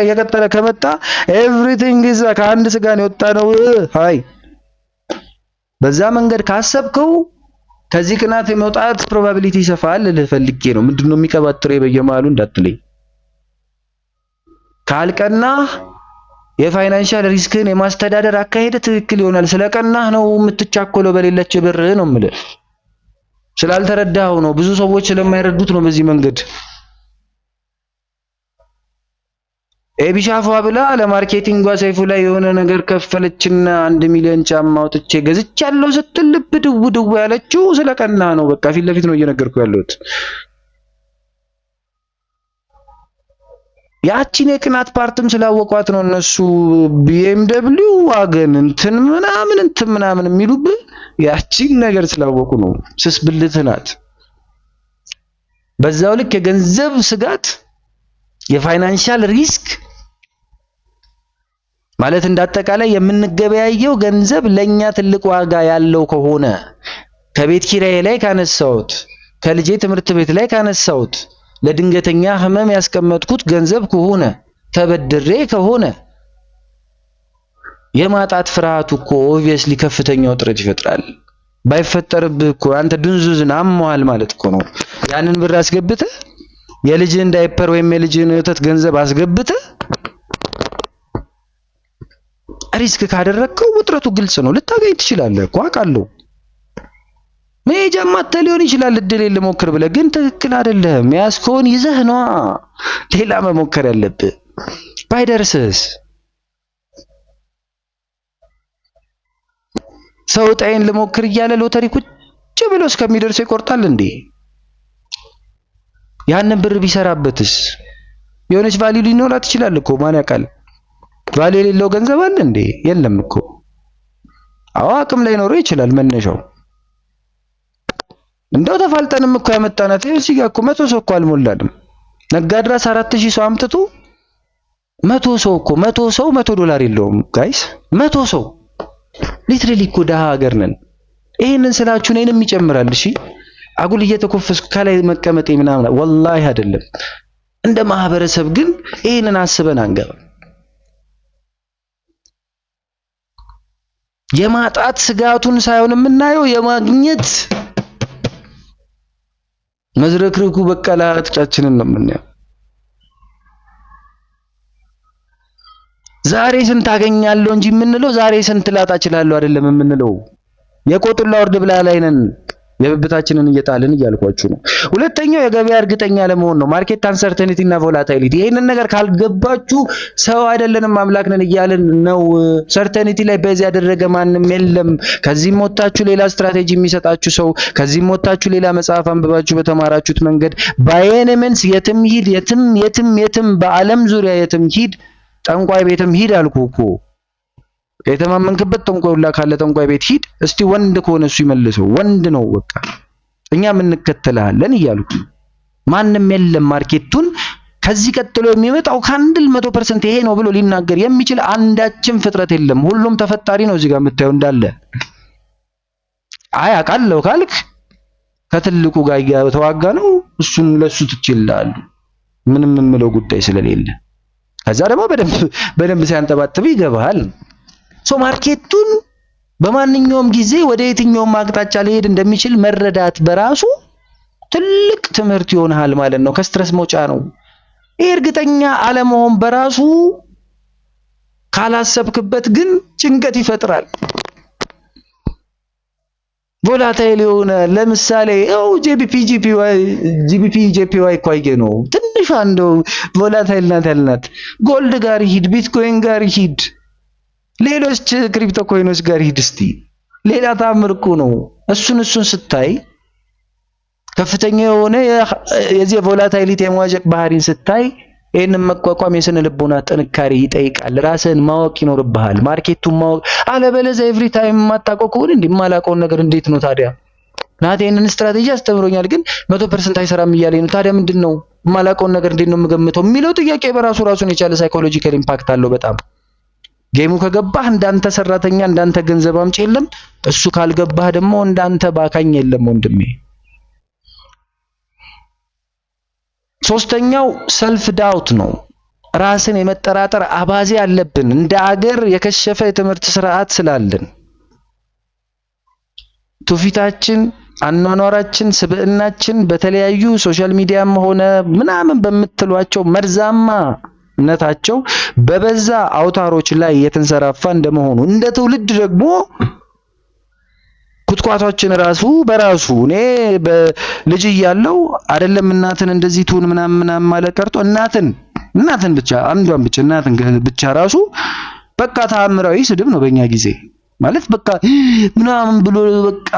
ከመጣ ኤቭሪቲንግ ኢዝ ከአንድ ስጋ ነው የወጣ ነው። ሃይ በዛ መንገድ ካሰብከው ከዚህ ቅናት የመውጣት ፕሮባቢሊቲ ይሰፋል ልፈልጌ ነው። ምንድነው የሚቀባጥረው በየመሃሉ እንዳትለኝ። ካልቀና የፋይናንሻል ሪስክን የማስተዳደር አካሄድ ትክክል ይሆናል። ስለቀናህ ነው የምትቻኮለው በሌለች ብር ነው የምልህ። ስላልተረዳኸው ነው። ብዙ ሰዎች ስለማይረዱት ነው። በዚህ መንገድ ኤቢሻፏ ብላ ለማርኬቲንጓ ሰይፉ ላይ የሆነ ነገር ከፈለችና 1 ሚሊዮን ጫማ አውጥቼ ገዝቻለሁ ስትል ልብ ድው ያለችው ስለቀናህ ነው። በቃ ፊት ለፊት ነው እየነገርኩ ያለሁት። ያቺን የቅናት ፓርትም ስላወቋት ነው እነሱ BMW ዋገን እንትን ምናምን የሚሉብህ ያቺን ነገር ስላወቁ ነው። ስስ ብልት ናት። በዛው ልክ የገንዘብ ስጋት፣ የፋይናንሻል ሪስክ ማለት እንዳጠቃላይ የምንገበያየው ገንዘብ ለኛ ትልቅ ዋጋ ያለው ከሆነ ከቤት ኪራይ ላይ ካነሳሁት፣ ከልጄ ትምህርት ቤት ላይ ካነሳሁት፣ ለድንገተኛ ህመም ያስቀመጥኩት ገንዘብ ከሆነ ተበድሬ ከሆነ የማጣት ፍርሃቱ እኮ ኦብቪየስሊ ከፍተኛ ውጥረት ይፈጥራል። ባይፈጠርብህ እኮ አንተ ድንዙዝን አሟል ማለት እኮ ነው። ያንን ብር አስገብተህ የልጅን ዳይፐር ወይም የልጅን ወተት ገንዘብ አስገብተህ ሪስክ ካደረግከው ውጥረቱ ግልጽ ነው። ልታገኝ ትችላለህ እኮ አውቃለሁ። መሄጃም አጥተህ ሊሆን ይችላል እድሌን ልሞክር ብለህ፣ ግን ትክክል አይደለም። ያስኮን ይዘህ ነው ሌላ መሞከር ያለብህ። ባይደርስስ ሰው ጣይን ልሞክር እያለ ሎተሪ ቁጭ ብሎ እስከሚደርሰው ይቆርጣል እንዴ? ያንን ብር ቢሰራበትስ የሆነች ቫልዩ ሊኖራት ይችላል እኮ ማን ያውቃል? ቫልዩ የሌለው ገንዘብ አለ እንዴ? የለም እኮ። አዎ አቅም ላይ ኖሮ ይችላል መነሻው። እንደው ተፋልጠንም እኮ ያመጣናት እዚህ ጋር እኮ 100 ሰው እኮ አልሞላንም። ነጋድራስ 4000 ሰው አምጥቶ 100 ሰው እኮ 100 ሰው $100 የለውም ጋይስ። 100 ሰው ሊትራሊ እኮ ደሃ ሀገር ነን። ይሄንን ስላችሁ እኔንም ይጨምራል። እሺ አጉል እየተኮፈስኩ ከላይ መቀመጤ ምናምን ወላሂ አይደለም። እንደ ማህበረሰብ ግን ይሄንን አስበን አንገባ። የማጣት ስጋቱን ሳይሆን የምናየው የማግኘት መዝረክርኩ በቀላጥጫችንን ነው የምናየው። ዛሬ ስንት አገኛለሁ እንጂ የምንለው ዛሬ ስንት ላጣ እችላለሁ አይደለም የምንለው። የቆጡን ላውርድ ብላ ላይ ነን የብብታችንን እየጣልን እያልኳችሁ ነው። ሁለተኛው የገበያ እርግጠኛ ለመሆን ነው። ማርኬት አንሰርቴኒቲ እና ቮላታይሊቲ። ይሄንን ነገር ካልገባችሁ ሰው አይደለንም አምላክ ነን እያልን ነው። ሰርቴኒቲ ላይ በዚህ ያደረገ ማንም የለም። ከዚህም ወጣችሁ ሌላ ስትራቴጂ የሚሰጣችሁ ሰው፣ ከዚህም ወጣችሁ ሌላ መጽሐፍ አንብባችሁ በተማራችሁት መንገድ ባይኔመንስ የትም ሂድ፣ የትም በዓለም ዙሪያ የትም ሂድ፣ ጠንቋይ ቤትም ሂድ አልኩ እኮ። የተማመንክበት ጠንቋይ ሁላ ካለ ጠንቋይ ቤት ሂድ። እስቲ ወንድ ከሆነ እሱ ይመልሰው። ወንድ ነው በቃ እኛም እንከተልሃለን እያሉት ማንም የለም። ማርኬቱን ከዚህ ቀጥሎ የሚመጣው ካንድል 100% ይሄ ነው ብሎ ሊናገር የሚችል አንዳችም ፍጥረት የለም። ሁሉም ተፈጣሪ ነው። እዚህ ጋር የምታየው እንዳለ አይ አውቃለሁ ካልክ ከትልቁ ጋር ተዋጋ ነው። እሱን ለሱ ትችላል። ምንም የምለው ጉዳይ ስለሌለ ከዛ ደግሞ በደንብ ሲያንጠባጥብ ይገባሃል። ማርኬቱን በማንኛውም ጊዜ ወደ የትኛውም አቅጣጫ ሊሄድ እንደሚችል መረዳት በራሱ ትልቅ ትምህርት ይሆናል ማለት ነው። ከስትረስ መውጫ ነው። ይሄ እርግጠኛ አለመሆን በራሱ ካላሰብክበት ግን ጭንቀት ይፈጥራል። ቮላታይል የሆነ ለምሳሌ ጂቢፒ ኳየ ነው ትንሽ አንዱ ቮላታይል ናት። ጎልድ ጋር ሂድ፣ ቢትኮይን ጋር ሂድ፣ ሌሎች ክሪፕቶ ኮይኖች ጋር ሂድ። እስቲ ሌላ ታምር እኮ ነው። እሱን ስታይ ከፍተኛ የሆነ የዚህ ቮላታይሊቲ የመዋዠቅ ባህሪን ስታይ ይሄንን መቋቋም የስነ ልቦና ጥንካሬ ይጠይቃል። ራስህን ማወቅ ይኖርብሃል። ማርኬቱን ማወቅ። አለበለዚያ ኤቭሪ ታይም የማታውቀው ከሆነ የማላውቀውን ነገር እንዴት ነው ታዲያ? ናቴ ይሄንን ስትራቴጂ አስተምሮኛል ግን 100% አይሰራም እያለኝ ነው። ታዲያ ምንድነው? የማላውቀውን ነገር እንዴት ነው የምገምተው የሚለው ጥያቄ በራሱ ራሱን የቻለ ሳይኮሎጂካል ኢምፓክት አለው በጣም። ጌሙ ከገባህ እንዳንተ ሰራተኛ እንዳንተ ገንዘብ አምጪ የለም፣ እሱ ካልገባህ ደግሞ እንዳንተ ባካኝ የለም ወንድሜ። ሶስተኛው ሰልፍ ዳውት ነው። ራስን የመጠራጠር አባዜ አለብን እንደ አገር የከሸፈ የትምህርት ስርዓት ስላለን። ትውፊታችን፣ አኗኗራችን፣ ስብዕናችን በተለያዩ ሶሻል ሚዲያም ሆነ ምናምን በምትሏቸው መርዛማነታቸው በበዛ አውታሮች ላይ የተንሰራፋ እንደመሆኑ እንደ ትውልድ ደግሞ ኩትኳታችን ራሱ በራሱ እኔ በልጅ እያለው አይደለም እናትን እንደዚህ ትሁን ምናምን ማለት ቀርቶ እናትን ብቻ አንዷን ብቻ እናትን ብቻ ራሱ በቃ ተአምራዊ ስድብ ነው በእኛ ጊዜ ማለት በቃ ምናምን ብሎ በቃ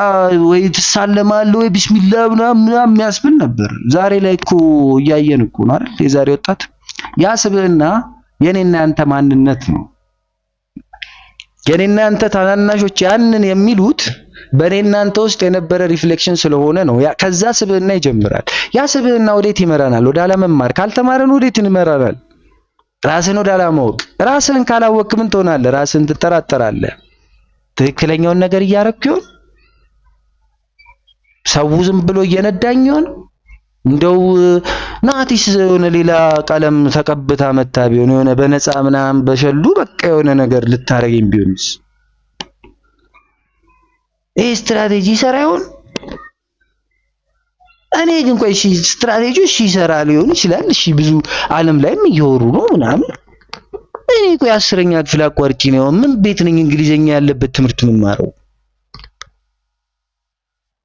ወይ ትሳለማለህ ወይ ቢስሚላህ ምናምን የሚያስብል ነበር። ዛሬ ላይ እኮ እያየን እኮ ነው አይደል? የዛሬ ወጣት ያ ስብዕና የኔና ያንተ ማንነት ነው። የኔና ያንተ ታናናሾች ያንን የሚሉት በኔና አንተ ውስጥ የነበረ ሪፍሌክሽን ስለሆነ ነው። ከዛ ስብዕና ይጀምራል። ያ ስብዕና ወዴት ይመራናል? ወደ አለመማር። ካልተማረን ወዴት ይመራናል? ራስን ወደ አለማወቅ። ራስን ካላወቅ ምን ትሆናለህ? ራስን ትጠራጠራለህ። ትክክለኛውን ነገር እያረኩ ይሆን? ሰው ዝም ብሎ እየነዳኝ ይሆን? እንደው ናቲስ የሆነ ሌላ ቀለም ተቀብታ መታ ቢሆን የሆነ በነፃ ምናምን በሸሉ በቃ የሆነ ነገር ልታረገኝ ቢሆንስ? ይሄ ስትራቴጂ ይሰራ ይሆን? እኔ ግን ቆይ እሺ ስትራቴጂው እሺ ይሰራ ሊሆን ይችላል። እሺ ብዙ ዓለም ላይም እየወሩ ነው ምናምን። እኔ ቆይ 10ኛ ክፍል አቋርጬ ነው ምን ቤት ነኝ እንግሊዘኛ ያለበት ትምህርት የምማረው?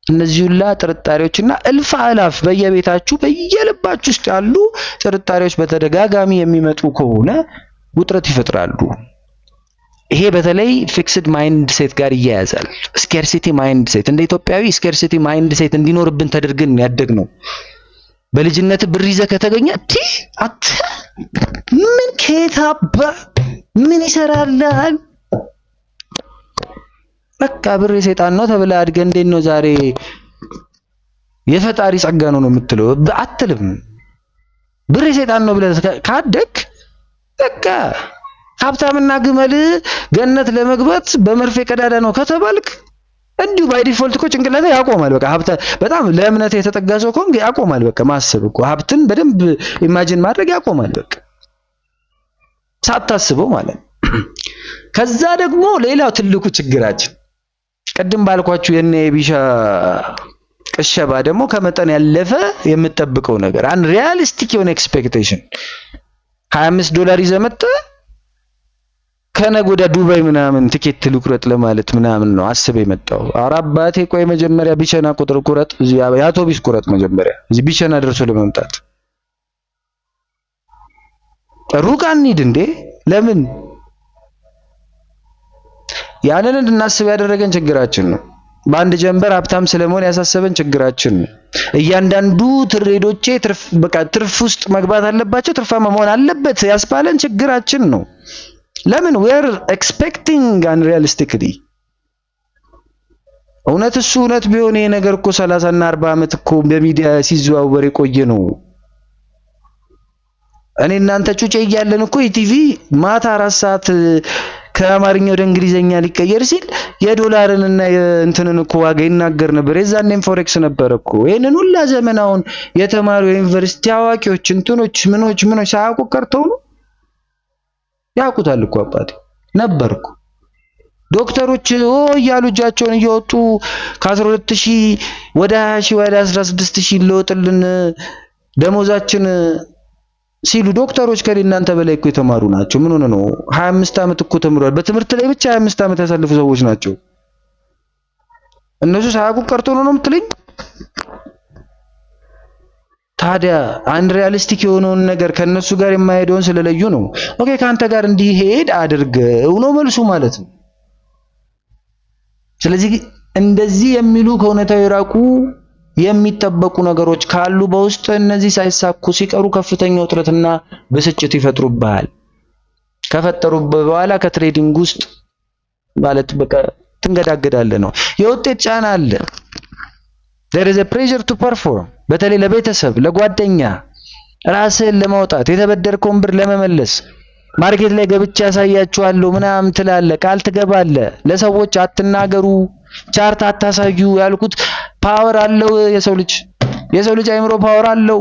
እነዚህ ሁላ ጥርጣሬዎችና እልፍ አላፍ በየቤታችሁ በየልባችሁ ውስጥ ያሉ ጥርጣሬዎች በተደጋጋሚ የሚመጡ ከሆነ ውጥረት ይፈጥራሉ። ይሄ በተለይ ፊክስድ ማይንድ ሴት ጋር ይያያዛል። ስኬርሲቲ ማይንድ ሴት እንደ ኢትዮጵያዊ ስኬርሲቲ ማይንድ ሴት እንዲኖርብን ተደርገን ያደግነው። በልጅነት ብር ይዘህ ከተገኘ ምን ከታባ ምን ይሰራልሃል? በቃ ብር የሰይጣን ነው ተብለህ አድገህ እንዴት ነው ዛሬ የፈጣሪ ጸጋ ነው የምትለው? አትልም። ብር የሰይጣን ነው ብለህ ካደግ በቃ ሀብታምና ግመል ገነት ለመግባት በመርፌ ቀዳዳ ነው ከተባልክ እንዲሁ ባይ ዲፎልት እኮ ጭንቅላት ያቆማል። በቃ ሀብታ በጣም ለእምነት የተጠጋ ሰው ከሆነ ያቆማል። በቃ ማሰብ እኮ ሀብትን በደንብ ኢማጂን ማድረግ ያቆማል። በቃ ሳታስበው ማለት ነው። ከዛ ደግሞ ሌላው ትልቁ ችግራችን ቅድም ባልኳችሁ የነ ቢሻ ቅሸባ ደግሞ ከመጠን ያለፈ የምትጠብቀው ነገር አንሪያሊስቲክ የሆነ ኤክስፔክቴሽን $25 ይዘህ መጥተህ ከነገ ወዲያ ዱባይ ምናምን ቲኬት ልቁረጥ ለማለት ምናምን ነው አስበህ የመጣው። ኧረ አባቴ ቆይ መጀመሪያ ቢቸና ቁጥር ቁረጥ፣ እዚህ የአውቶቢስ ቁረጥ መጀመሪያ እዚህ ቢቸና ደርሶ ለመምጣት። ሩቅ አንሂድ እንዴ? ለምን? ያንን እንድናስብ ያደረገን ችግራችን ነው። በአንድ ጀንበር ሀብታም ስለመሆን ያሳሰበን ችግራችን ነው። እያንዳንዱ ትሬዶቼ ትርፍ ውስጥ መግባት አለባቸው፣ ትርፋማ መሆን አለበት ያስባለን ችግራችን ነው። ለምን? we are expecting unrealistically። እውነት ቢሆን ይሄ ነገር እኮ 30 እና 40 ዓመት እኮ በሚዲያ ሲዘዋወር የቆየ ነው። እኔ እናንተ ጩጬ እያለን እኮ ኢቲቪ ማታ 4 ሰዓት ከአማርኛ ወደ እንግሊዘኛ ሊቀየር ሲል የዶላርን እና የእንትንን እኮ ዋጋ ይናገር ነበር። የዛኔም ፎሬክስ ነበር እኮ። ይሄንን ሁላ ዘመናውን የተማሩ የዩኒቨርሲቲ አዋቂዎች እንትኖች ምኖች ሳያውቁ ቀርተው ነው። ያውቁታል እኮ አባቴ ነበርኩ። ዶክተሮች እያሉ እጃቸውን እያወጡ ከ12000 ወደ 20000 ወደ 16000 ለወጥልን ደሞዛችን ሲሉ ዶክተሮች ከእናንተ በላይ እኮ የተማሩ ናቸው። ምን ሆነ ነው? 25 ዓመት እኮ ተምሯል። በትምህርት ላይ ብቻ 25 ዓመት ያሳለፉ ሰዎች ናቸው። እነሱ ሳያውቁ ቀርቶ ነው የምትለኝ? ታዲያ አንድ ሪያሊስቲክ የሆነውን ነገር ከነሱ ጋር የማይሄደውን ስለለዩ ነው። ኦኬ ካንተ ጋር እንዲሄድ አድርገው ነው መልሱ ማለት ነው። ስለዚህ እንደዚህ የሚሉ ከእውነታው የራቁ የሚጠበቁ ነገሮች ካሉ በውስጥ እነዚህ ሳይሳኩ ሲቀሩ ከፍተኛ ውጥረትና ብስጭት ይፈጥሩብሃል። ከፈጠሩብህ በኋላ ከትሬዲንግ ውስጥ ማለት በቃ ትንገዳገዳለህ ነው። የውጤት ጫና አለ። there is a pressure to perform። በተለይ ለቤተሰብ፣ ለጓደኛ ራስህን ለማውጣት የተበደርከውን ብር ለመመለስ ማርኬት ላይ ገብቼ ያሳያችኋለሁ ምናምን ትላለህ፣ ቃል ትገባለህ። ለሰዎች አትናገሩ፣ ቻርት አታሳዩ ያልኩት ፓወር አለው የሰው ልጅ አይምሮ ፓወር አለው።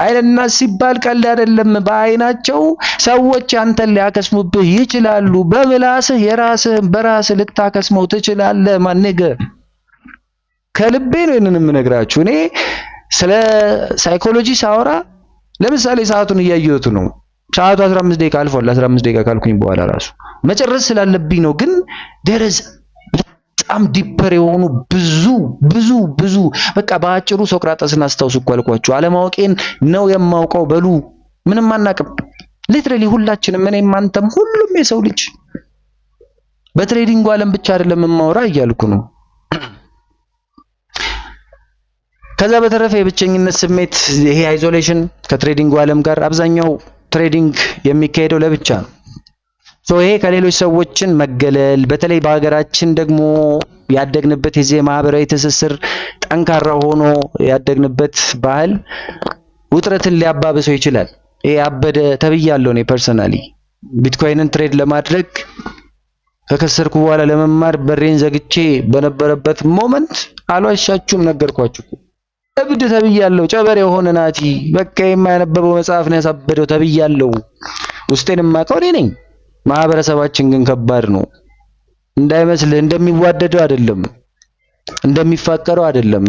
አይንና ሲባል ቀልድ አይደለም። በአይናቸው ሰዎች አንተን ሊያከስሙብህ ይችላሉ። በምላስህ የራስህን በራስህ ልታከስመው ትችላለህ። ማንገ ከልቤ ነው ይሄንን የምነግራችሁ። እኔ ስለ ሳይኮሎጂ ሳወራ ለምሳሌ ሰዓቱን እያየሁት ነው። ሰዓቱ 15 ደቂቃ አልፏል። 15 ደቂቃ ካልኩኝ በኋላ ራሱ መጨረስ ስላለብኝ ነው። ግን ደረዝ በጣም ዲፐር የሆኑ ብዙ በቃ በአጭሩ ሶቅራጠስን አስታውሱ እኮ አልኳችሁ። አለማወቄን ነው የማውቀው በሉ። ምንም አናቅም። ሊትራሊ ሁላችንም፣ እኔም አንተም፣ ሁሉም የሰው ልጅ በትሬዲንግ ዓለም ብቻ አይደለም የማወራ እያልኩ ነው። ከዛ በተረፈ የብቸኝነት ስሜት፣ ይሄ አይዞሌሽን ከትሬዲንግ ዓለም ጋር አብዛኛው ትሬዲንግ የሚካሄደው ለብቻ ነው። ይሄ ከሌሎች ሰዎችን መገለል፣ በተለይ በሀገራችን ደግሞ ያደግንበት የዚህ ማህበራዊ ትስስር ጠንካራ ሆኖ ያደግንበት ባህል ውጥረትን ሊያባብሰው ይችላል። ይሄ አበደ ተብያለሁ። እኔ ፐርሰናሊ ቢትኮይንን ትሬድ ለማድረግ ከከሰርኩ በኋላ ለመማር በሬን ዘግቼ በነበረበት ሞመንት አልዋሻችሁም፣ ነገርኳችሁ። እብድ ተብያለሁ። ጨበሬ የሆነ ናቲ በቃ የማያነበበው መጽሐፍ ነው ያሳበደው ተብያለሁ። ውስጤን የማውቀው እኔ ነኝ። ማህበረሰባችን ግን ከባድ ነው እንዳይመስልህ። እንደሚዋደደው አይደለም፣ እንደሚፋቀረው አይደለም።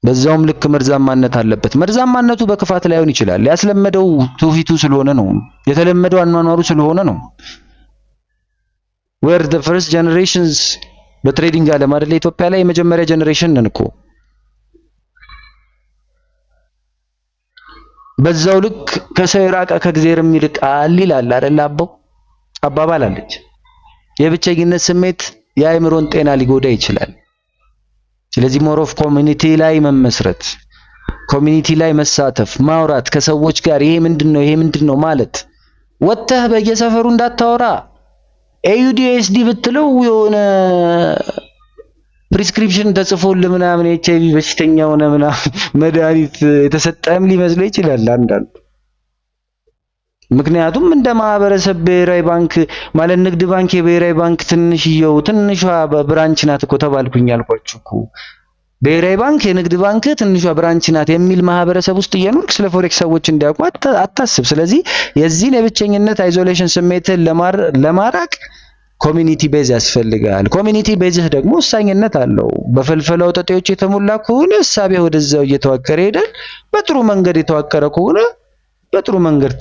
በዛውም ልክ መርዛማነት አለበት። መርዛማነቱ በክፋት ላይሆን ይችላል። ያስለመደው ትውፊቱ ስለሆነ ነው፣ የተለመደው አኗኗሩ ስለሆነ ነው። we're the first generations በትሬዲንግ ዓለም አይደል? ኢትዮጵያ ላይ የመጀመሪያ ጀነሬሽን ነን እኮ። በዛው ልክ ከሰው የራቀ ከእግዚአብሔርም ይልቃል ይላል አይደል? አባባል አለች። የብቸኝነት ስሜት የአእምሮን ጤና ሊጎዳ ይችላል። ስለዚህ ሞር ኦፍ ኮሚኒቲ ላይ መመስረት፣ ኮሚኒቲ ላይ መሳተፍ፣ ማውራት ከሰዎች ጋር ይሄ ምንድነው ማለት። ወጥተህ በየሰፈሩ እንዳታወራ። ኤዩዲኤስዲ ብትለው የሆነ ፕሪስክሪፕሽን ተጽፎልህ ምናምን ኤችአይቪ በሽተኛ ሆነ ምናምን መድኃኒት የተሰጠህም ሊመስለው ይችላል አንዳንዱ። ምክንያቱም እንደ ማህበረሰብ ብሔራዊ ባንክ ማለት ንግድ ባንክ የብሔራዊ ባንክ ትንሿ ብራንች ናት እኮ ተባልኩኝ አልኳችሁ እኮ። ብሔራዊ ባንክ የንግድ ባንክ ትንሿ ብራንች ናት የሚል ማህበረሰብ ውስጥ እየኖርክ ስለ ፎሬክስ ሰዎች እንዲያውቁ አታስብ። ስለዚህ የዚህን የብቸኝነት አይዞሌሽን ስሜትን ለማራቅ ኮሚኒቲ ቤዝ ያስፈልጋል። ኮሚኒቲ ቤዝህ ደግሞ ወሳኝነት አለው። በፈልፈላ ወጠጤዎች የተሞላ ከሆነ እሳቤ ወደዛው እየተዋቀረ ይሄዳል። በጥሩ መንገድ የተዋቀረ ከሆነ በጥሩ መንገድ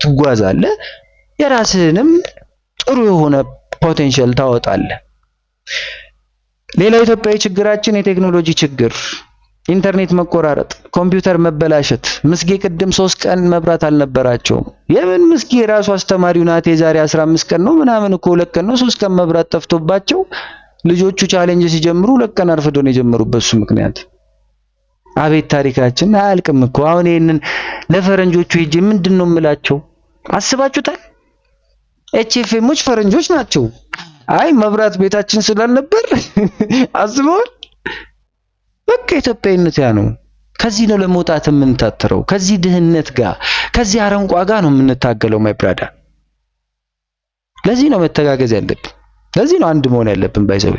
ትጓዛለህ። የራስህንም ጥሩ የሆነ ፖቴንሻል ታወጣለህ። ሌላው ኢትዮጵያዊ ችግራችን የቴክኖሎጂ ችግር፣ ኢንተርኔት መቆራረጥ፣ ኮምፒውተር መበላሸት። ምስጌ ቅድም 3 ቀን መብራት አልነበራቸውም። የምን ምስጌ ራሱ አስተማሪው ናት። የዛሬ 15 ቀን ነው ምናምን እኮ 2 ቀን ነው 3 ቀን መብራት ጠፍቶባቸው ልጆቹ ቻሌንጅ ሲጀምሩ 2 ቀን አርፍዶ ነው የጀመሩበት እሱ ምክንያት። አቤት ታሪካችን አያልቅም እኮ። አሁን ይሄንን ለፈረንጆቹ ሄጄ ምንድነው የምላቸው አስባችሁታል? ኤችኤፍኤሞች ፈረንጆች ናቸው። አይ መብራት ቤታችን ስላልነበር አስበዋል። በቃ ኢትዮጵያዊነት ያ ነው። ከዚህ ነው ለመውጣት የምንታተረው። ከዚህ ድህነት ጋር ከዚህ አረንቋ ጋር ነው የምንታገለው። ማይ ብራዳ፣ ለዚህ ነው መተጋገዝ ያለብን። ለዚህ ነው አንድ መሆን ያለብን። ባይዘው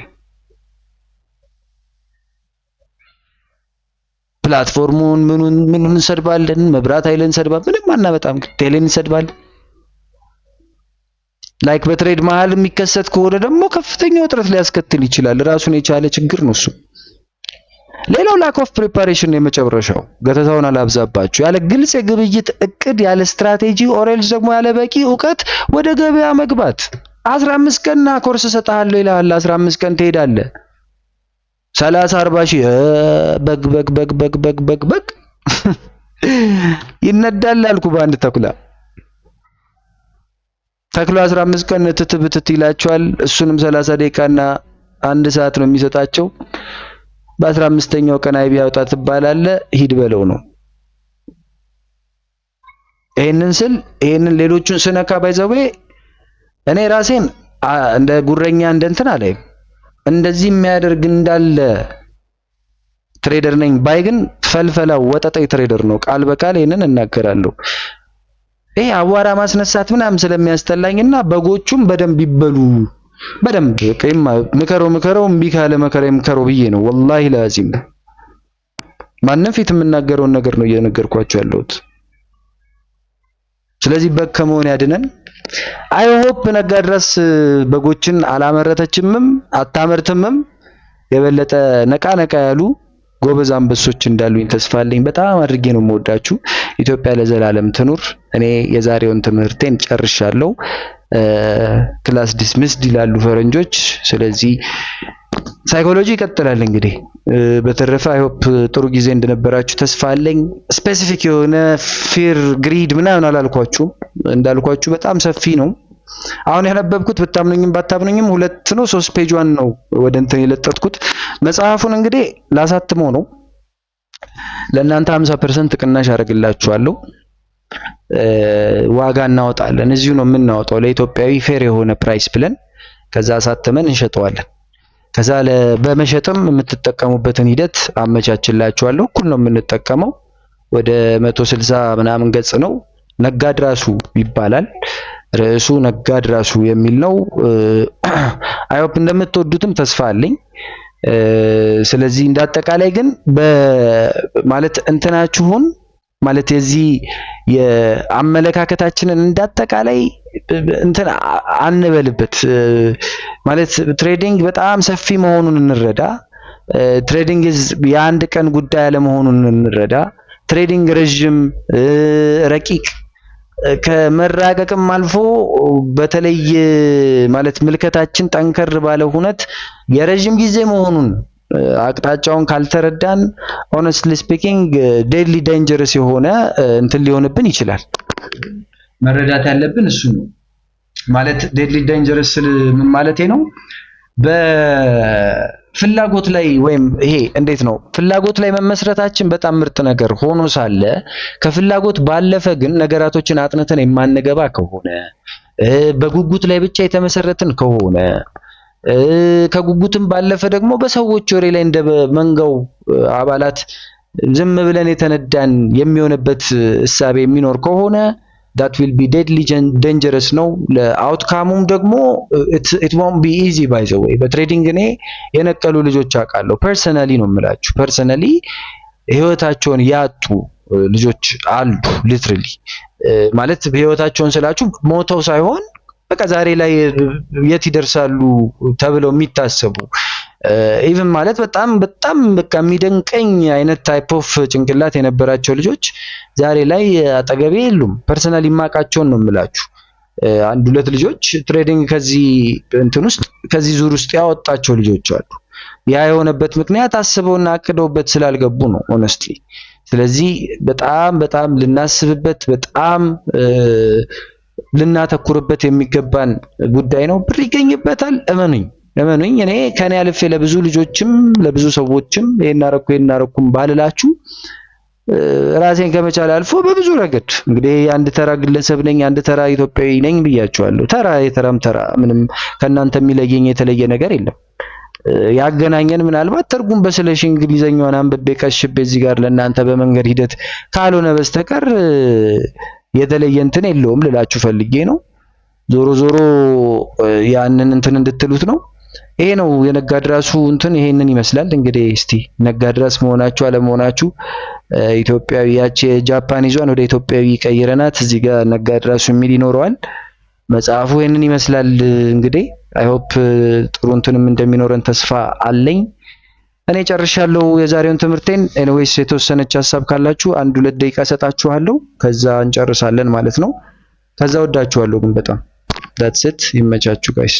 ፕላትፎርሙን ምኑን እንሰድባለን፣ መብራት ኃይልን እንሰድባለን፣ ምንም አናመጣም። ቴሌን እንሰድባለን። ላይክ በትሬድ መሃል የሚከሰት ከሆነ ደግሞ ከፍተኛ ውጥረት ሊያስከትል ይችላል። ራሱን የቻለ ችግር ነው እሱ። ሌላው ላክ ኦፍ ፕሪፓሬሽን የመጨረሻው፣ ገተታውን አላብዛባችሁ። ያለ ግልጽ የግብይት እቅድ፣ ያለ ስትራቴጂ ኦሬልስ ደግሞ ያለ በቂ ዕውቀት ወደ ገበያ መግባት። 15 ቀንና ኮርስ ሰጣለሁ ይላል። 15 ቀን ትሄዳለህ። 30-40 ሺህ በግ ይነዳል አልኩ በአንድ ተኩላ። ተክሎ 15 ቀን ትትብትት ይላቸዋል። እሱንም 30 ደቂቃና 1 ሰዓት ነው የሚሰጣቸው። በ15ኛው ቀን አይቢ ያውጣ ትባላለህ። ሂድ በለው ነው። ይሄንን ሌሎቹን ስነካ ባይዘው እኔ ራሴን እንደ ጉረኛ እንትን አለኝ። እንደዚህ የሚያደርግ እንዳለ ትሬደር ነኝ ባይ ግን ፈልፈላ ወጠጤ ትሬደር ነው። ቃል በቃል ይሄንን እናገራለሁ። ይሄ አዋራ ማስነሳት ምናምን ስለሚያስጠላኝና በጎቹም በደንብ ይበሉ በደንብ ከይማ ምከረው እምቢ ካለ መከራ ምከረው ብዬ ነው። ወላሂ ላዚም ማንም ፊት የምናገረውን ነገር ነው እየነገርኳችሁ ያለሁት። ስለዚህ በግ ከመሆን ያድነን። አይ ሆፕ ነጋድራስ በጎችን አላመረተችምም አታመርትምም። የበለጠ ነቃ ያሉ ጎበዝ አንበሶች እንዳሉኝ ተስፋ አለኝ። በጣም አድርጌ ነው የምወዳችሁ። ኢትዮጵያ ለዘላለም ትኑር። እኔ የዛሬውን ትምህርቴን ጨርሻለሁ። ክላስ ዲስሚስድ ይላሉ ፈረንጆች። ስለዚህ ሳይኮሎጂ ይቀጥላል እንግዲህ። በተረፈ አይ ሆፕ ጥሩ ጊዜ እንደነበራችሁ ተስፋ አለኝ። ስፔሲፊክ የሆነ ፊር ግሪድ ምናምን አላልኳችሁም። እንዳልኳችሁ በጣም ሰፊ ነው። አሁን ያነበብኩት ብታምኑኝም ባታምኑኝም 2 ነው 3 ፔጅዋን ነው ወደ እንትን የለጠጥኩት። መጽሐፉን እንግዲህ ላሳትመው ነው። ለእናንተ 50% ቅናሽ አደርግላችኋለሁ። ዋጋ እናወጣለን። እዚሁ ነው የምናወጣው ለኢትዮጵያዊ ፌር የሆነ ፕራይስ ብለን ከዛ አሳተመን እንሸጠዋለን። ከዛ በመሸጥም የምትጠቀሙበትን ሂደት አመቻችላችኋለሁ። እኩል ነው የምንጠቀመው። ወደ 160 ምናምን ገጽ ነው። ነጋድራሱ ይባላል። ርዕሱ ነጋድራሱ የሚል ነው። አይ ሆፕ እንደምትወዱትም ተስፋ አለኝ። ስለዚህ እንዳጠቃላይ ግን ማለት እንትናችሁን ማለት የዚህ የአመለካከታችንን እንዳጠቃላይ እንትን አንበልበት። ማለት ትሬዲንግ በጣም ሰፊ መሆኑን እንረዳ። ትሬዲንግ የአንድ ቀን ጉዳይ አለመሆኑን እንረዳ። ትሬዲንግ ረጅም ረቂቅ ከመራቀቅም አልፎ በተለይ ማለት ምልከታችን ጠንከር ባለ ሁነት የረጅም ጊዜ መሆኑን አቅጣጫውን ካልተረዳን ሆነስትሊ ስፒኪንግ ዴድሊ ዴንጀረስ የሆነ እንትን ሊሆንብን ይችላል። መረዳት ያለብን እሱ ነው። ማለት ዴድሊ ዴንጀረስ ምን ማለቴ ነው? በፍላጎት ላይ ወይም ይሄ እንዴት ነው ፍላጎት ላይ መመስረታችን በጣም ምርጥ ነገር ሆኖ ሳለ ከፍላጎት ባለፈ ግን ነገራቶችን አጥንተን የማንገባ ከሆነ በጉጉት ላይ ብቻ የተመሰረትን ከሆነ ከጉጉትም ባለፈ ደግሞ በሰዎች ወሬ ላይ እንደ መንጋው አባላት ዝም ብለን የተነዳን የሚሆንበት እሳቤ የሚኖር ከሆነ that will be deadly dangerous ነው። ለአውትካሙም ደግሞ it won't be easy by the way። በትሬዲንግ እኔ የነቀሉ ልጆች አውቃለሁ። ፐርሰናሊ ነው የምላችሁ። ፐርሰናሊ ህይወታቸውን ያጡ ልጆች አሉ። ሊትራሊ ማለት በህይወታቸውን ስላችሁ ሞተው ሳይሆን በቃ ዛሬ ላይ የት ይደርሳሉ ተብለው የሚታሰቡ ኢቭን ማለት በጣም በቃ የሚደንቀኝ አይነት ታይፕ ኦፍ ጭንቅላት የነበራቸው ልጆች ዛሬ ላይ አጠገቤ የሉም። ፐርሰናሊ ማቃቸውን ነው የምላችሁ። 1-2 ልጆች ትሬዲንግ ከዚህ እንትን ውስጥ ከዚህ ዙር ውስጥ ያወጣቸው ልጆች አሉ። ያ የሆነበት ምክንያት አስበውና አቅደውበት ስላልገቡ ነው ሆነስትሊ። ስለዚህ በጣም ልናስብበት በጣም ልናተኩርበት የሚገባን ጉዳይ ነው። ብር ይገኝበታል። እመኑኝ እኔ ከኔ አልፌ ለብዙ ልጆችም ለብዙ ሰዎችም ይሄን አረኩም ባልላችሁ ራሴን ከመቻል አልፎ በብዙ ረገድ እንግዲህ አንድ ተራ ግለሰብ ነኝ፣ አንድ ተራ ኢትዮጵያዊ ነኝ ብያችኋለሁ። የተራም ተራ ምንም ከናንተ የሚለየኝ የተለየ ነገር የለም። ያገናኘን ምናልባት ትርጉም በስለሽ እንግሊዘኛውን አንብቤ ቀሽቤ እዚህ ጋር ለእናንተ በመንገድ ሂደት ካልሆነ በስተቀር የተለየ እንትን የለውም ልላችሁ ፈልጌ ነው። ዞሮ ያንን እንትን እንድትሉት ነው። ይሄ ነው የነጋድራሱ እንትን ይሄንን ይመስላል። እንግዲህ እስቲ ነጋድራስ መሆናችሁ አለመሆናችሁ ኢትዮጵያዊ ያቺ ጃፓኒዟን ወደ ኢትዮጵያዊ ቀይረናት እዚህ ጋር ነጋድራሱ የሚል ይኖረዋል። መጽሐፉ ይሄንን ይመስላል። እንግዲህ አይ ሆፕ ጥሩ እንትንም እንደሚኖረን ተስፋ አለኝ። እኔ ጨርሻለሁ የዛሬውን ትምህርቴን። ኤኒዌይስ የተወሰነች ሐሳብ ካላችሁ 1-2 ደቂቃ ሰጣችኋለሁ፣ ከዛ እንጨርሳለን ማለት ነው። ከዛ ወዳችኋለሁ ግን በጣም that's it። ይመቻችሁ ጋይስ።